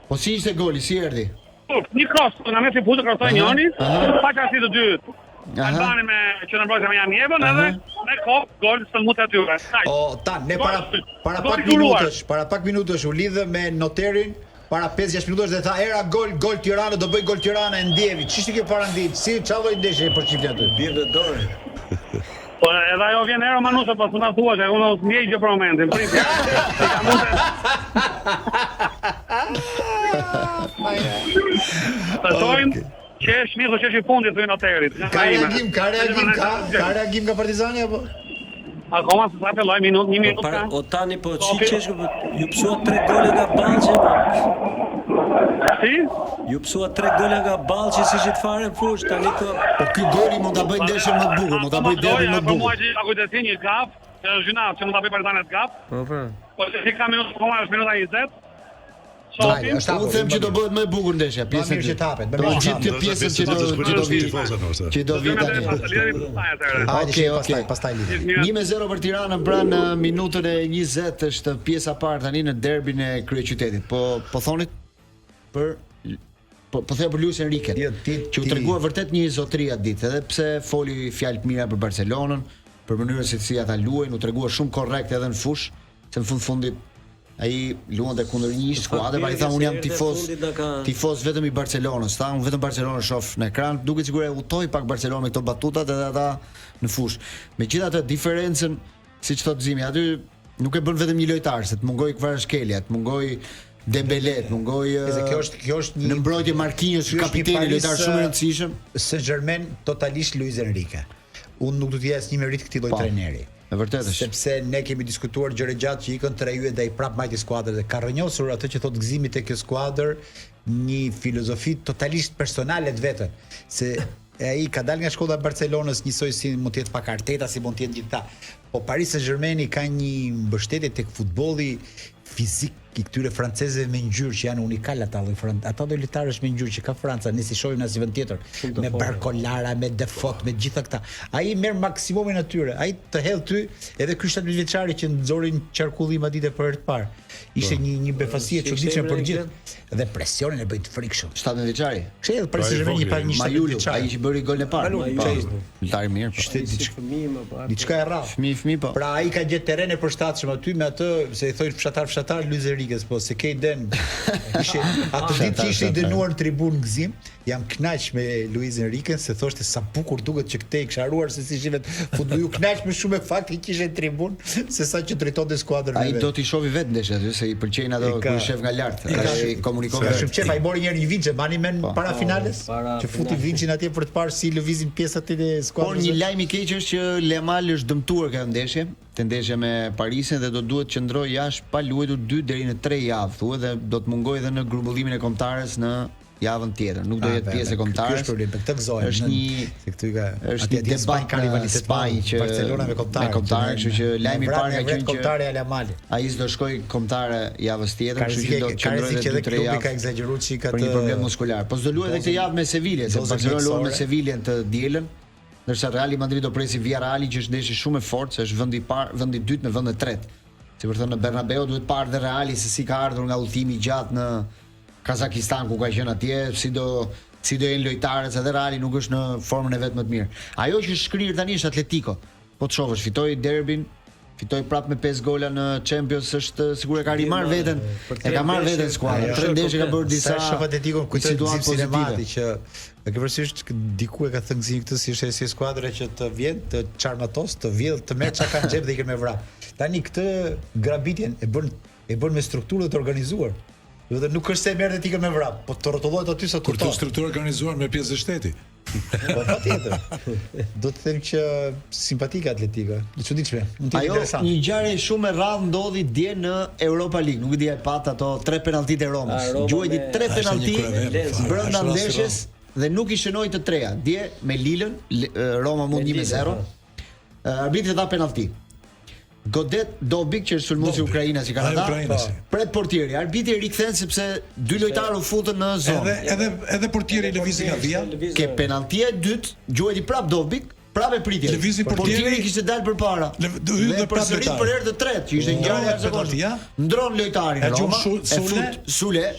Po si ishte goli, si erdhi? Një cross, nga mesi fushë crossoi njëri, pa qasi të dy. Albani me që në mbrojtje me Janjevën edhe me kopë gol sëllmut e atyre. Ne para pak minutësh u lidhë me noterin para 5-6 minutash dhe tha era gol Tirana, do bëj gol Tirana e ndjevi. Ç'ishte kjo parandit? Si çavoi ndeshje për çiftin aty? Bie në dorë. Po edhe ajo vjen era Manusa, po s'u na thua se unë ndjej gjë për momentin. Priti. Pasojmë që është mirë që është i fundit të noterit. Ka reagim nga Partizani apo? Akoma se sa filloi një minutë ka. O tani po çiçesh ju psua 3 gole nga Ballçi. Si? Ju psua 3 gole nga Ballçi siç i të fare fush tani po. Po ky goli mund ta bëj ndeshjen më të bukur, mund ta bëj derbin më të bukur. Po mua që kujdesin një gaf, që është gjuna, që mund ta bëj Partizani të gaf. Po se ka minutë koma, është minuta 20. Unë them që do bëhet më e bukur ndeshja, pjesën që tapet. Do gjithë pjesën që do vi tani. Pastaj lidhje. 1-0 për Tiranën pra në minutën e 20 është pjesa e parë tani në derbin e kryeqytetit. Po thonit për po them për Luis Enrique, që u tregua vërtet një zotëri atë ditë, edhe pse foli fjalë të mira për Barcelonën, për mënyrën se si ata luajnë, u tregua shumë korrekt edhe në fush, se në fundit ai luante kundër një skuadre, pa i tha unë jam tifoz vetëm i Barcelonës, tha unë vetëm Barcelonën shoh në ekran, duket sikur e udhtoi pak Barcelonën me këto batutat edhe ata në fush. Megjithatë diferencën, siç thot Zimi, aty nuk e bën vetëm një lojtar, se të mungoi Kvaratskhelia, të mungoi Dembele, të mungoi kjo është një në mbrojtje Marquinhos, kapiteni, lojtar shumë i rëndësishëm. Saint-Germain totalisht Luis Enrique. Unë nuk do të jes një merit këtij lloj trajneri. E vërtetë është. Sepse ne kemi diskutuar gjëra gjatë që ikën 3 yje dhe ai prap majti skuadrën dhe ka rrënjosur atë që thot gëzimi tek kjo skuadër një filozofi totalisht personale të vetën, se ai ka dalë nga shkolla e Barcelonës njësoj si mund të jetë pak Arteta, si mund të jetë gjithta. Po Paris Saint-Germain ka një mbështetje tek futbolli fizik i këtyre francezëve me ngjyrë që janë unikal ata do lojtarësh me ngjyrë që ka Franca, ne si shohim në asnjë vend tjetër, me Barcolara, me Default, me gjitha këta. Ai merr maksimumin atyre. Ai të hedh ty edhe ky 17 vjeçari që nxorin qarkullim aty për herë të parë. Ishte një befasi e çuditshme për gjithë dhe presionin e bëi të frikshëm. 17 vjeçari. Kështu edhe Paris Saint-Germain një parë 17 vjeçari. Ai që bëri golin e parë. Lojtar i mirë. Ishte diçka e rrallë. Fëmijë po. Pra ai ka gjetë terren e përshtatshëm aty me atë se i thonë fshatar Luis Enriquez, po se ke den. Ishte atë ditë që ishte i dënuar në tribunë gëzim, jam kënaq me Luis Enriquez se thoshte sa bukur duket që këtej kisha haruar se si shihet futbolli. U kënaq me shumë fakti që ishte në tribunë se sa që drejtonte skuadrën. Ai do t'i shohë vetë ndeshja aty se i pëlqejnë ato kur shef nga lart. Ai komunikon shumë çef, ai mori një Vinci, mani men para finales, që futi Vincin atje për të parë si lëvizin pjesët e skuadrës. Por një lajm i keq është që Lemal është dëmtuar kjo ndeshje, ndeshja me Parisin dhe do duhet të qëndrojë jashtë pa luajtur 2 deri në 3 javë, thuhet, dhe do të mungojë edhe në grumbullimin e kombëtarës në javën tjetër. Nuk do jetë pjesë e kombëtarës. Është problem, këtë gëzojmë. Është një se këtu ka është një debat ka rivalitet Spanjë që Barcelona me kombëtarë, kështu që lajmi i parë ka qenë kombëtare Alamali. Ai s'do shkojë kombëtare javës tjetër, kështu që do të qëndrojë edhe 2-3 javë. Ka egzageruar çika për një problem muskular. Po s'do luajë edhe këtë javë me Sevilla, se Barcelona luan me Sevillën të dielën. Ndërsa Real Madrid do presi Villarreal, që është ndeshje shumë e fortë, se është vendi i parë, vendi i dytë me vend të tretë. Si për thënë në Bernabeu duhet parë dhe Reali se si ka ardhur nga udhëtimi i gjatë në Kazakistan ku ka qenë atje, si do jenë lojtarët, edhe Reali nuk është në formën e vet më të mirë. Ajo që shkrir tani është Atletico. Po të shohësh, fitoi derbin, fitoi prapë me 5 gola në Champions, është sigurisht e ka rimar veten. E ka marrë veten skuadra. 3 ndeshje ka bërë disa Atletico situatë pozitive që e ke vërsisht diku e ka thënë gzim këtë si ishte si skuadra që të vjen, të çarmatos, të vjedh, të merr çka kanë xhep dhe i kanë me vrap. Tani këtë grabitjen e bën me strukturë të organizuar. Do të nuk është se merr dhe ti me vrap, po të rrotullohet aty sa kur të strukturë organizuar me pjesë të shteti. Po patjetër. Do të them që simpatike Atletico. E çuditshme. Mund të jetë interesant. Një ngjarje shumë e rrallë ndodhi dje në Europa League. Nuk e di ai pat ato 3 penalltit e Romës. Gjuajti 3 penallti brenda ndeshjes dhe nuk i shënoi të treja. Dje me Lilën, Roma mund 1-0. Arbitri dha penallti. Godet Dobik që është sulmuesi i Ukrainës i Kanada. Pret portieri, arbitri rikthen sepse 2 lojtarë u futën në zonë. Edhe portieri lëvizi nga via. Ke penalltia e dytë, gjuajti prap Dobik, prapë pritje. Portieri kishte dalë përpara. Dhe përsërit për herë të tretë, që ishte ngjarje e zakonshme. Ndron lojtarin Roma, e fut Sule,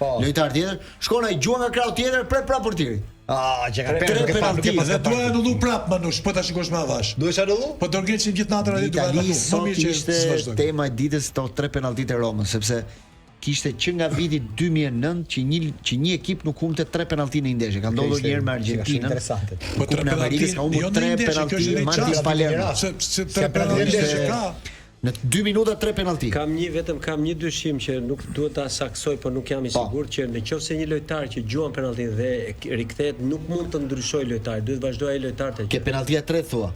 lojtar tjetër, shkon ai gjuan nga krau tjetër, pret prap portieri. Që ka perë ke pasur dhe duhet anullu prap Manush, po ta shikosh më avash. Duhet anullu? Po të organizojmë gjithë natën aty duhet anullu. Sot ishte tema e ditës to 3 penalltit e Romës, sepse kishte që nga viti 2009 që një ekip nuk humbte 3 penallti në një ndeshje. Ka ndodhur një herë me Argjentinën. Po 3 penallti ka humbur 3 penallti Madrid Palermo. Se 3 penallti ka. Në 2 minuta 3 penallti. Kam një dyshim që nuk duhet ta saksoj, por nuk jam i sigurt që nëse një lojtar që gjuan penalltin dhe rikthehet nuk mund të ndryshojë lojtar, duhet vazhdojë ai lojtar të. Ke penalltia 3 thua.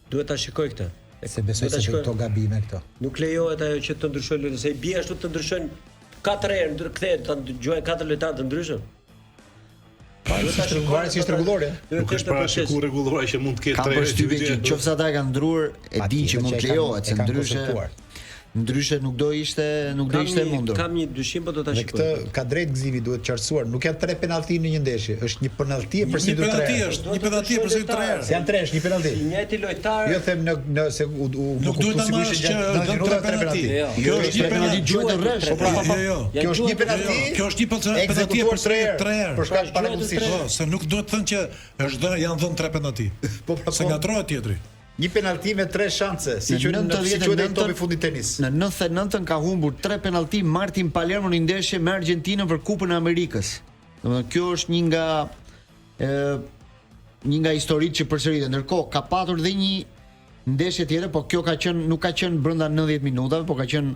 Duhet ta shikoj këtë. Se besoj se këto gabime këto. Nuk lejohet ajo që të ndryshojë lojtar, se i bie ashtu të ndryshojnë 4 herë, kthehet të gjuajnë 4 lojtarë të ndryshëm. Varet si rregullore. Nuk është para sikur rregullore që mund të ketë 3 herë. Nëse ata kanë ndruar, e di që mund të lejohet, se ndryshe Ndryshe nuk do ishte mundur. Kam një dyshim, po do ta shikoj. Dhe këtë ka drejt Gzivi, duhet qartësuar. Nuk janë 3 penallti në një ndeshje, është një penallti për si 3. Një penallti për si 3. Janë 3, një penallti. I njëjti lojtar. Jo them në se nuk duhet ta marrësh që do 3 penallti. Kjo është një penallti gjuhet rresh. Kjo është një penallti. Kjo është një penallti për 3 herë. Për shkak të parakushtimit. Se nuk duhet të thënë që janë dhënë 3 penallti. Se ngatrohet tjetri. Një penallti me 3 shanse, si që në topi fundit tenis. Në 99-ën ka humbur 3 penallti Martin Palermo në ndeshje me Argentinën për Kupën e Amerikës. Domethënë kjo është një nga historitë që përsëritet. Ndërkohë ka patur dhe një ndeshje tjetër, po kjo nuk ka qenë brenda 90 minutave, po ka qenë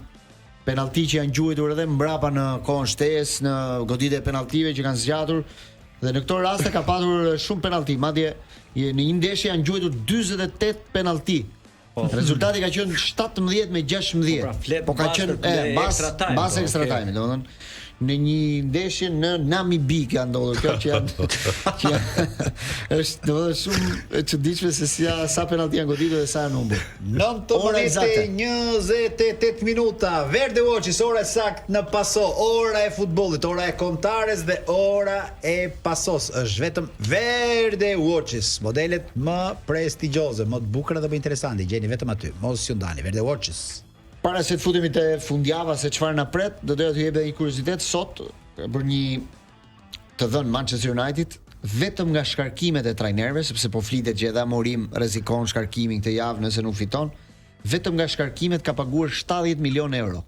penallti që janë gjuajtur edhe mbrapa në kohën shtesë, në goditje e penalltive që kanë zgjatur. Dhe në këto raste ka patur shumë penallti, madje në një ndeshje janë gjuajtur 48 penallti. Rezultati ka qenë 17-16. Po ka qenë bas extra time, domethënë në një ndeshje në Namibi ka ndodhur kjo që janë është domethënë shumë e çuditshme se sa penallti janë goditur dhe sa janë humbur. 19:28 minuta. Verde Watches, ora sakt në Paso, ora e futbollit, ora e kontares dhe ora e Pasos. Është vetëm Verde Watches, modelet më prestigjioze, më të bukura dhe më interesante, gjeni vetëm aty. Mos ju ndani, Verde Watches. Para se të futemi te fundjava se çfarë na pret, do doja t'ju jep edhe një kuriozitet sot për një të dhënë Manchester United vetëm nga shkarkimet e trajnerëve, sepse po flitet që edhe Amorim rrezikon shkarkimin këtë javë nëse nuk fiton, vetëm nga shkarkimet ka paguar 70 milionë euro.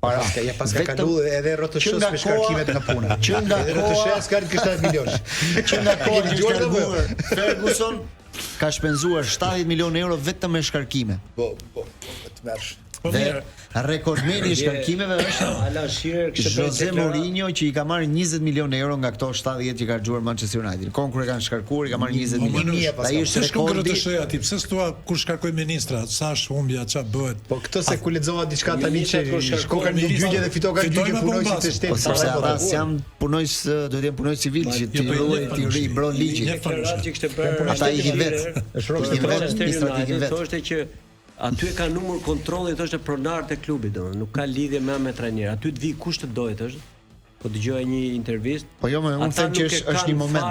Para ja paska kalu edhe RTSH me shkarkimet nga puna. Që nga RTSH ka 70 milionë. Që nga koha Ferguson ka shpenzuar 70 milionë euro vetëm me shkarkime. Po, të mersh. Dhe rekordmeni i shkarkimeve është Alan Shearer, Jose Mourinho që i ka marrë 20 milionë euro nga këto 70 që ka xhuar Manchester United. Konkur e kanë shkarkuar, i ka marrë 20 milionë. Ai është rekordi. Pse s'tua kur shkarkoj ministra, sa humbja, ç'a bëhet. Po këtë se ku lexova diçka tani që shkokan një gjyqje dhe fitokan gjyqje punojësit të shtetit. Po sepse ata janë punojës, do të jenë punojës civil që ti ruaj mbron ligjin. Ata i vet. Thoshte që aty e ka numër kontrolli, thoshte pronarët e klubit, domethënë nuk ka lidhje me trajner. Aty të vi kush të dojë, thoshte. Po dëgjoj një intervistë. Po jo, unë them që është një moment,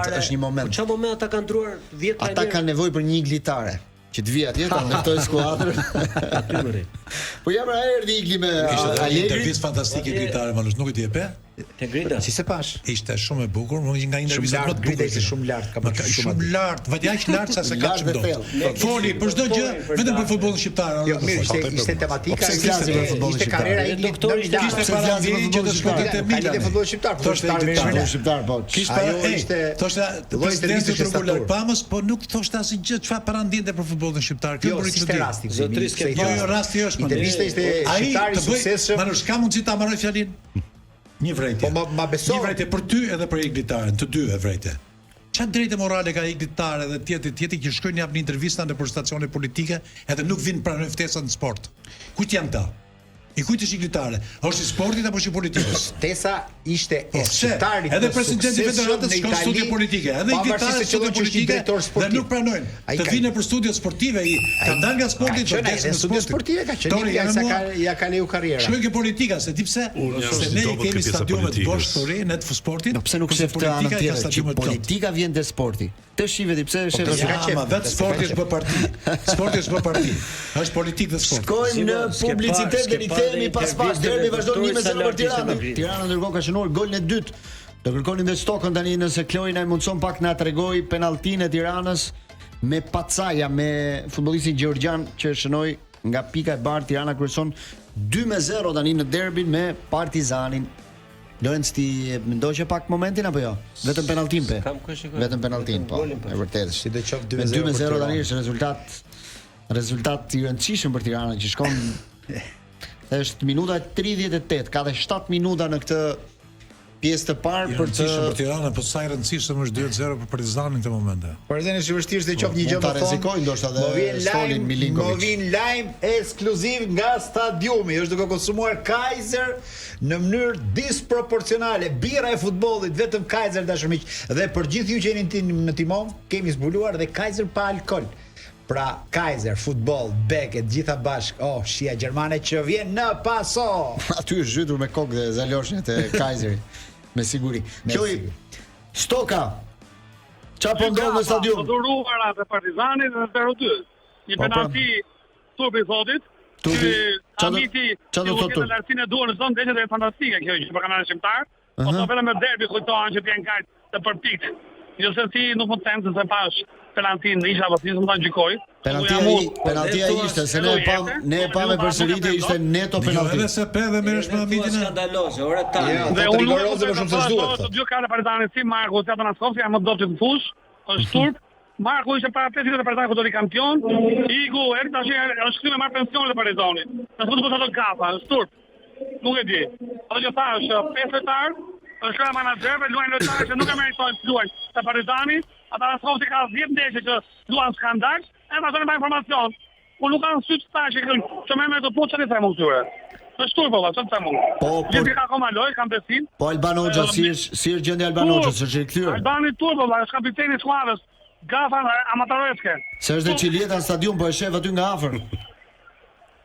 Po çfarë moment ata kanë ndruar 10 trajnerë? Ata kanë nevojë për një iglitare që të vi atje ta ndërtoj skuadrën. Aty më ri. Po jam erdhi igli me Allegri. Intervistë fantastike iglitare, manush nuk e di e pe? Te Grida. Si se pash? Ishte shumë e bukur, nga intervista më të bukur. Ishte shumë lart, ka bërë shumë lart, vajtë aq lart sa se ka çdo. Foli për çdo gjë, vetëm për futbollin shqiptar. Jo, mirë, ishte tematika, ishte karriera e doktorit, kishte paravendimi që të shkojë te Milan. Ishte futbolli shqiptar, futbolli shqiptar, po. Kishte thoshte presidenti Trubular Pamës, po nuk thoshte asgjë çfarë parandinte për futbollin shqiptar. Kjo bëri çudi. Zotris ke. Jo, rasti është. Intervista ishte shqiptar i suksesshëm. Manush, ka mundsi ta marrë fjalinë? Një vrejtje. Po ma beso. Një vrejtje për ty edhe për iglitaren, të dy e vrejtje. Çfarë drejtë morale ka iglitare dhe tjetri që shkojnë japin intervista në për stacione politike edhe nuk vinë pranojnë ftesat në sport. Kujt janë ta? I kujt është iglitare? Është i sportit apo është i politikës? Ftesa ishte e shqiptarit. Edhe presidenti i federatës shkon në studio politike, edhe iglitare studio politike dhe nuk pranojnë. Të vinë për studio sportive, ka dalë nga sporti për të në studio sportive ka qenë ja ka leju karriera. Shkoj ke politika, se ti pse? Se ne kemi stadiume të bosh të ri në të sportit. Pse nuk shef të anën tjetër? Politika vjen te sporti. Të shihve ti pse shef vetë sporti është bë parti. Sporti është bë parti. Është politikë dhe sport. Shkojmë në publicitet dhe rikthehemi pas derbi vazhdon 1-0 për Tiranën. Tirana ndërkohë ka shënuar golin e dytë. Do kërkonin dhe Stokën tani nëse Kloi na mundson pak na tregoj penalltinë e Tiranës me Pacaja, me futbollistin Gjergjan që shënoi nga pika e bardhë. Tirana kryeson 2-0 tani në derbin me Partizanin. Lorenz ti mendoje pak momentin apo jo? Vetëm penalltin pe. Vetëm penalltin po. E vërtetë. Si do qof 2-0 tani është rezultat i rëndësishëm për Tiranën që shkon është minuta 38, ka dhe 7 minuta në këtë pjesë të parë për të për Tiranën, po sa i rëndësishëm është 2-0 për Partizanin në këtë moment. Partizani është vështirë të qoftë një gjë më thonë. Rrezikojnë ndoshta dhe Stolin Milinkovic. Mo vin lajm ekskluziv nga stadiumi, është duke konsumuar Kaiser në mënyrë disproporcionale. Birra e futbollit vetëm Kaiser dashur miq. Dhe për gjithë ju që jeni në timon, kemi zbuluar dhe Kaiser pa alkol. Pra Kaiser, futboll, beket, gjitha bashk. Shia gjermane që vjen në paso. Aty është zhytur me kokë dhe zaloshnjët e Kaiserit. Me siguri. Qoj, Stoka. Qa po ndodh në stadium? Të duruara të Partizanit dhe 0-2. Një penalti turpi thotit. Amiti që u këtë lartësinë e duar në zonë dhe fantastike kjo që për kamerën shqiptar. Ose vetëm me derbi kujtohen që t'jen kajt të përpikt. Jo se ti nuk më temë se pash penaltin në isha apo si më tanë gjykoj. Penaltia ishte se ne e pa me përsëritje ishte neto penalti. Edhe se pe dhe merresh me Amitin. Skandaloze, ore tani. Dhe unë rigoroze më shumë se s'duhet. Të dy kanë Partizanit si Marku Sjatanaskovski, më dopti në fush, është turp. Marku ishte para 5 vite të Partizanit do të kampion. Igu erdhi tash është kthyer me marr pensionin e Partizanit. Në fund do të gafa, është turp. Nuk e di. Ato që thash, 5 vetar, është menaxherëve luajnë lojtarë që nuk e meritojnë të luajnë. Te Partizani, ata Raskovski ka 10 ndeshje që luan skandal, e vazhdojnë me informacion. Unë nuk kanë sytë tash që më të punë çfarë them këtyre. Është turp valla, çfarë them unë? Gjithë ka koma loj, kanë besim. Po Albano Hoxha, si është gjendja Albano Hoxha, s'është rikthyer? Albani turp valla, është kapiteni i skuadrës. Gafa amatoreske. Se është dhe Çilieta në stadium, po e shef aty nga afër.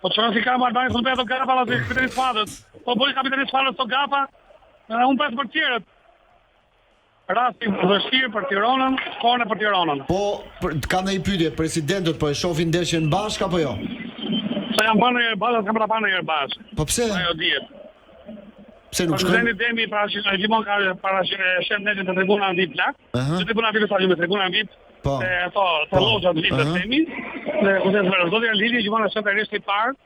Po çfarë si ka Albani thonë ato gafa valla të kapiteni i skuadrës. Po bëj kapiteni i skuadrës to gafa. Unë pres për tjerët. Rasti vështirë për Tiranën, kone për Tiranën. Po, kam në i pyetje, presidentët po e shohin ndeshjen bashkë apo jo? Se jam banë njërë bashkë, kam pra banë njërë bashkë. Po pse? Ajo dihet. Pse nuk shkojnë? Presidenti Demi gjithmonë ka para shet netin të tribuna në vip plak. Që tribuna në vip stadium me tribuna në vip. Po. Të loxha të vip të Demi. Dhe kuzet vërë, zotja Lili gjithmonë është të rishtë i parë.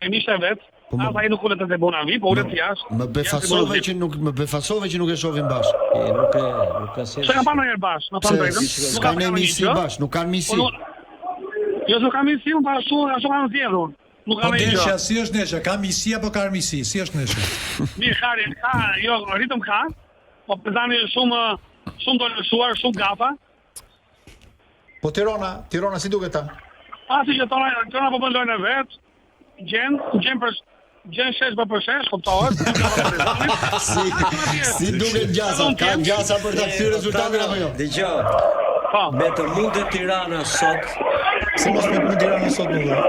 E mishë e vetë. Ata ai nuk ulet të tribuna në vip, po ulet jashtë. Më befasove që nuk e shohin bashkë. Nuk ka se. Se kam pa ndonjëherë bashkë, më thon drejtën. Nuk kanë misi bashkë, nuk kanë misi. Jo, nuk kanë misi, po ashtu kanë zgjedhur. Nuk Po kanë ndeshja, si është ndeshja? Ka misi apo ka armisi? Si është ndeshja? Mirë, Hari, ka, jo, ritëm ka, po Partizani shumë të lëshuar, shumë gafa. Po Tirana si duket ta? Pasi që Tirana po bën lojën e vet, gjen shesh për shesh, kuptohet. Si duket gjasa? Ka gjasa për ta kthyer rezultatin apo jo? Dgjoj. Me të mundë Tirana sot. Se mos me të mundë Tirana sot nuk dhe.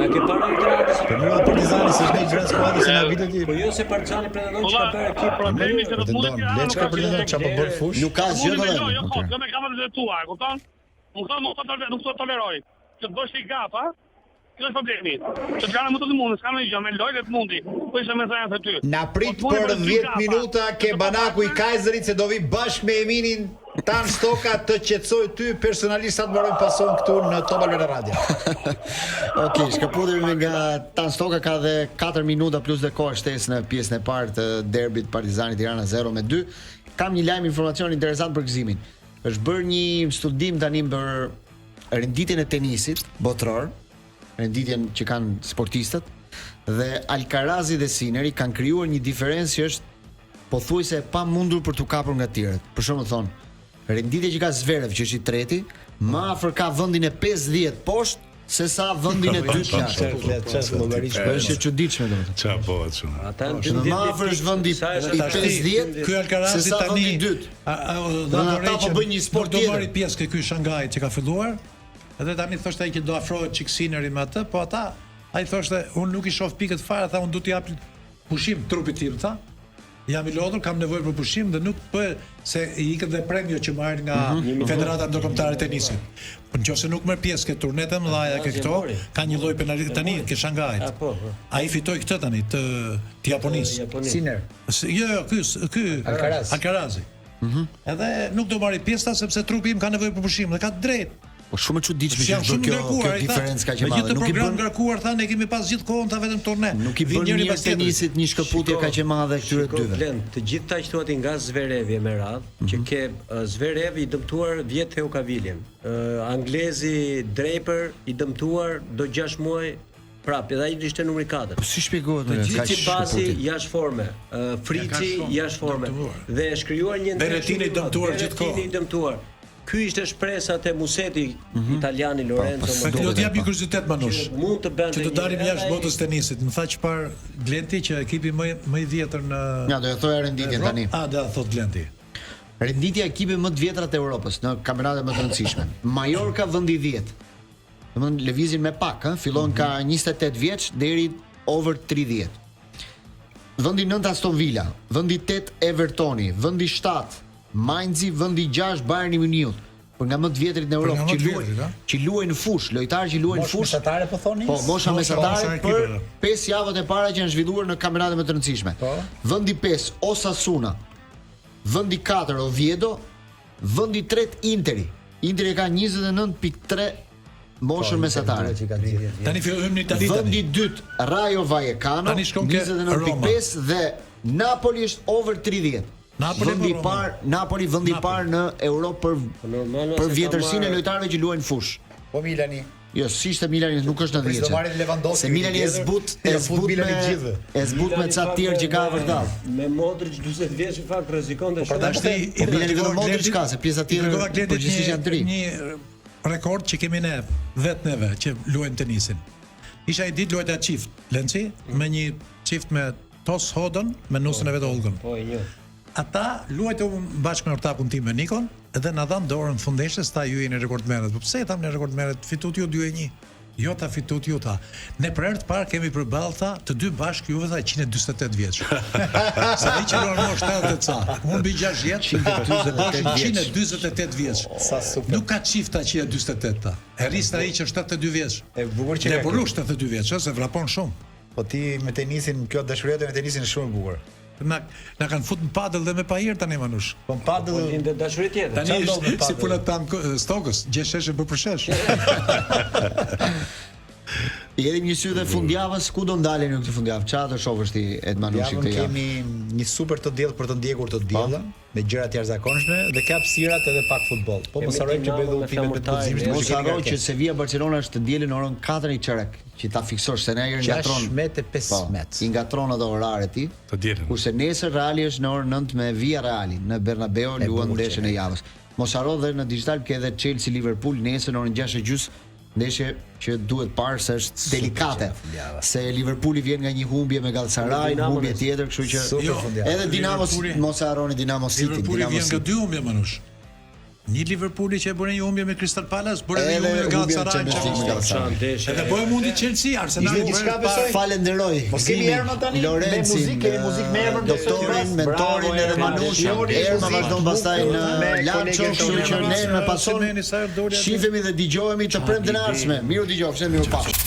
A ke parë Tirana sot? Po mirë Partizani se është një skuadër se na vitet tjetër. Po jo se Partizani pretendon që ka bërë ekip problemi që do të mundë Tirana. Leçka pretendon çapo bën fush. Nuk ka asgjë të Jo, jo me kamerën e tua, kupton? Nuk do toleroj. Që të bësh i gafa, kjo është problemi. Që Tirana mund të mundë, s'ka më gjë, me lojë të mundi. Po ishte me thënë aty. Na prit për 10 minuta ke banaku i Kaiserit se do vi bashkë me Eminin Tan Stoka të qetësoj ty personalisht sa të mbarojmë pason këtu në Top Albana Radio. Okej, shkëputemi nga Tan Stoka ka dhe 4 minuta plus dhe kohë shtesë në pjesën e parë të derbit Partizani Tirana 0-2. Kam një lajm informacion interesant për gëzimin. Është bërë një studim tani për renditjen e tenisit botror, renditjen që kanë sportistët, dhe Alcarazi dhe Sineri kanë krijuar një diferencë që është pothuajse e pamundur për t'u kapur nga tjerët. Për shembull thonë, renditja që ka Zverev, që është i treti, më afër ka vendin e 50 poshtë se sa vendin e 2 jashtë. Është e çuditshme domethënë. Çfarë bëhet shumë? Ata Më afër është vendi i 50, ky Alcarazi tani do të bëjë një sport tjetër. Do marrë pjesë ky Shanghai që ka filluar. Edhe tani thoshte ai që do afrohet çik Sineri me atë, po ata ai thoshte unë nuk i shoh pikët fare, tha unë do t'i jap pushim trupit tim, tha. Jam i lodhur, kam nevojë për pushim dhe nuk se i ikën dhe premio që marrin nga Federata Ndërkombëtare e Tenisit. Po nëse nuk merr pjesë këtë turnet e mëdha që këto, ka një lloj penaliteti tani ke Shanghait. Ai fitoi këtë tani të Japonisë. Sinner. Jo, ky Alcarazi. Edhe nuk do marrë pjesë sepse trupi im ka nevojë për pushim dhe ka drejt. Po shumë e çuditshme që kjo diferencë ka që madhe. Nuk i bën ngarkuar thanë ne kemi pas gjithkohon ta vetëm turne. Nuk i bën një tenisit një shkëputje ka që madhe këtyre dyve. Të gjithë ata që thuati nga Zverevi me radh, që ke Zverevi i dëmtuar vjet Theokavilin. Anglezi Draper i dëmtuar do 6 muaj. Prapë, edhe ai ishte numri 4. Po si shpjegohet më kaq? Tsitsipas jashtë forme, Frici jashtë forme dhe e shkruar një Berrettini i dëmtuar gjithkohë. Ky ishte shpresa te Museti italiani Lorenzo. Do të jap një kuriozitet Manush. Mund të bënte. Që të dalim jashtë botës tenisit. Më tha çfarë Glenti që ekipi më i vjetër në Ja, do të thoya renditjen tani. Do thot Glenti. Renditja e ekipeve më të vjetra të Europës në kampionatet më të rëndësishme. Mallorca vendi 10. Domethënë lëvizin me pak, fillon ka 28 vjeç deri over 30. Vendi 9 Aston Villa, vendi 8 Evertoni, vendi 7 Mainzi, vendi 6 Bayern Munich. Për nga më të vjetrit në Europë që luajnë në fush, lojtarë që luajnë në fush. Mosha mesatare po thoni? Po, mosha mesatare për 5 javët e para që janë zhvilluar në kampionatet më të rëndësishme. Vendi 5 Osasuna, vendi 4 Oviedo, vendi 3 Interi. Interi ka 29.3 moshën mesatare. Tani fillojmë në Itali. Vendi 2 Rayo Vallecano, 29.5 dhe Napoli është over 30. Napoli vendi parë në Europë për vjetërsinë e lojtarëve që luajnë fush. Po Milani. Jo, si ishte Milani nuk është në vjeçë. Se Milani e zbut me ca tjerë që ka vërtet. Me Modric 40 vjeç në fakt rrezikon të shkojë. Milani vetëm Modric ka, se pjesa tjetër përgjithsisht janë 3. Një rekord që kemi ne vetë neve që luajmë tenisin. Isha i ditë luajta çift, Lenci me një çift me Tos Hodon me nusën e vet Olgën. Po, një. Ata luajtëm bashkë me ortakun tim me Nikon dhe na dhan dorën fundeshës, ta ju jeni rekordmerët. Po pse tam në rekordmerët? Fitut ju 2-1. Jo ta fitut ju ta. Ne për herë të parë kemi përballë tha të dy bashkë juve tha 148 vjeç. Sa ai që luan më 70 ca. Unë mbi 60, 148 vjeç. Sa super. Nuk ka çifta që janë 48 ta. E rrisë ai që 72 vjeç. E bukur që ka. Ne po 72 vjeç, se vrapon shumë. Po ti me tenisin, kjo dashuria me tenisin është shumë e bukur. Na kanë fut në padël dhe me pajër tani manush. Po në padël lindë dashuri tjetër. Tani është si puna tan Stokës, gjesheshe për përshesh. Jemi një sy dhe fundjavës, ku do ndalen në këtë fundjavë? Çfarë do shohësh ti Edmanushi këtë javë? Kemi një super të diell për të ndjekur të diella, me gjëra të jashtëzakonshme dhe ka hapësirat edhe pak futboll. Po mos harrojmë që bëjmë ultimet të pozitivisht. Mos harro që Sevilla Barcelona është të dielën orën 4 i çerek, që ta fiksosh se ne ajër ngatron 6:15. I ngatron ato orare ti. Të dielën. Kurse nesër Reali është në orën 9 me Villarrealin në Bernabeu luan ndeshjen e javës. Mos harro dhe në digital ke edhe Chelsea Liverpool nesër në orën 6:30. Ndeshje që duhet parë se është delikate. Se Liverpooli vjen nga një humbje me Galatasaray, humbje tjetër, kështu që edhe Dinamo mos e harroni Dinamo City, Liverpooli vjen nga dy humbje manush. Një Liverpooli që e bëre një humbje me Crystal Palace, bëre një humbje me Galatasaray. Edhe bëjë mundi Chelsea, Arsenal. Falenderoj. Mos kemi Erma tani me muzikë, kemi muzikë me Erma, doktorin, mentorin edhe Manushin. Erma vazhdon pastaj në Lanço, kështu që ne më pason. Shifemi dhe dëgjohemi të premten ardhshme. Miru dëgjofshë, miru pafshim.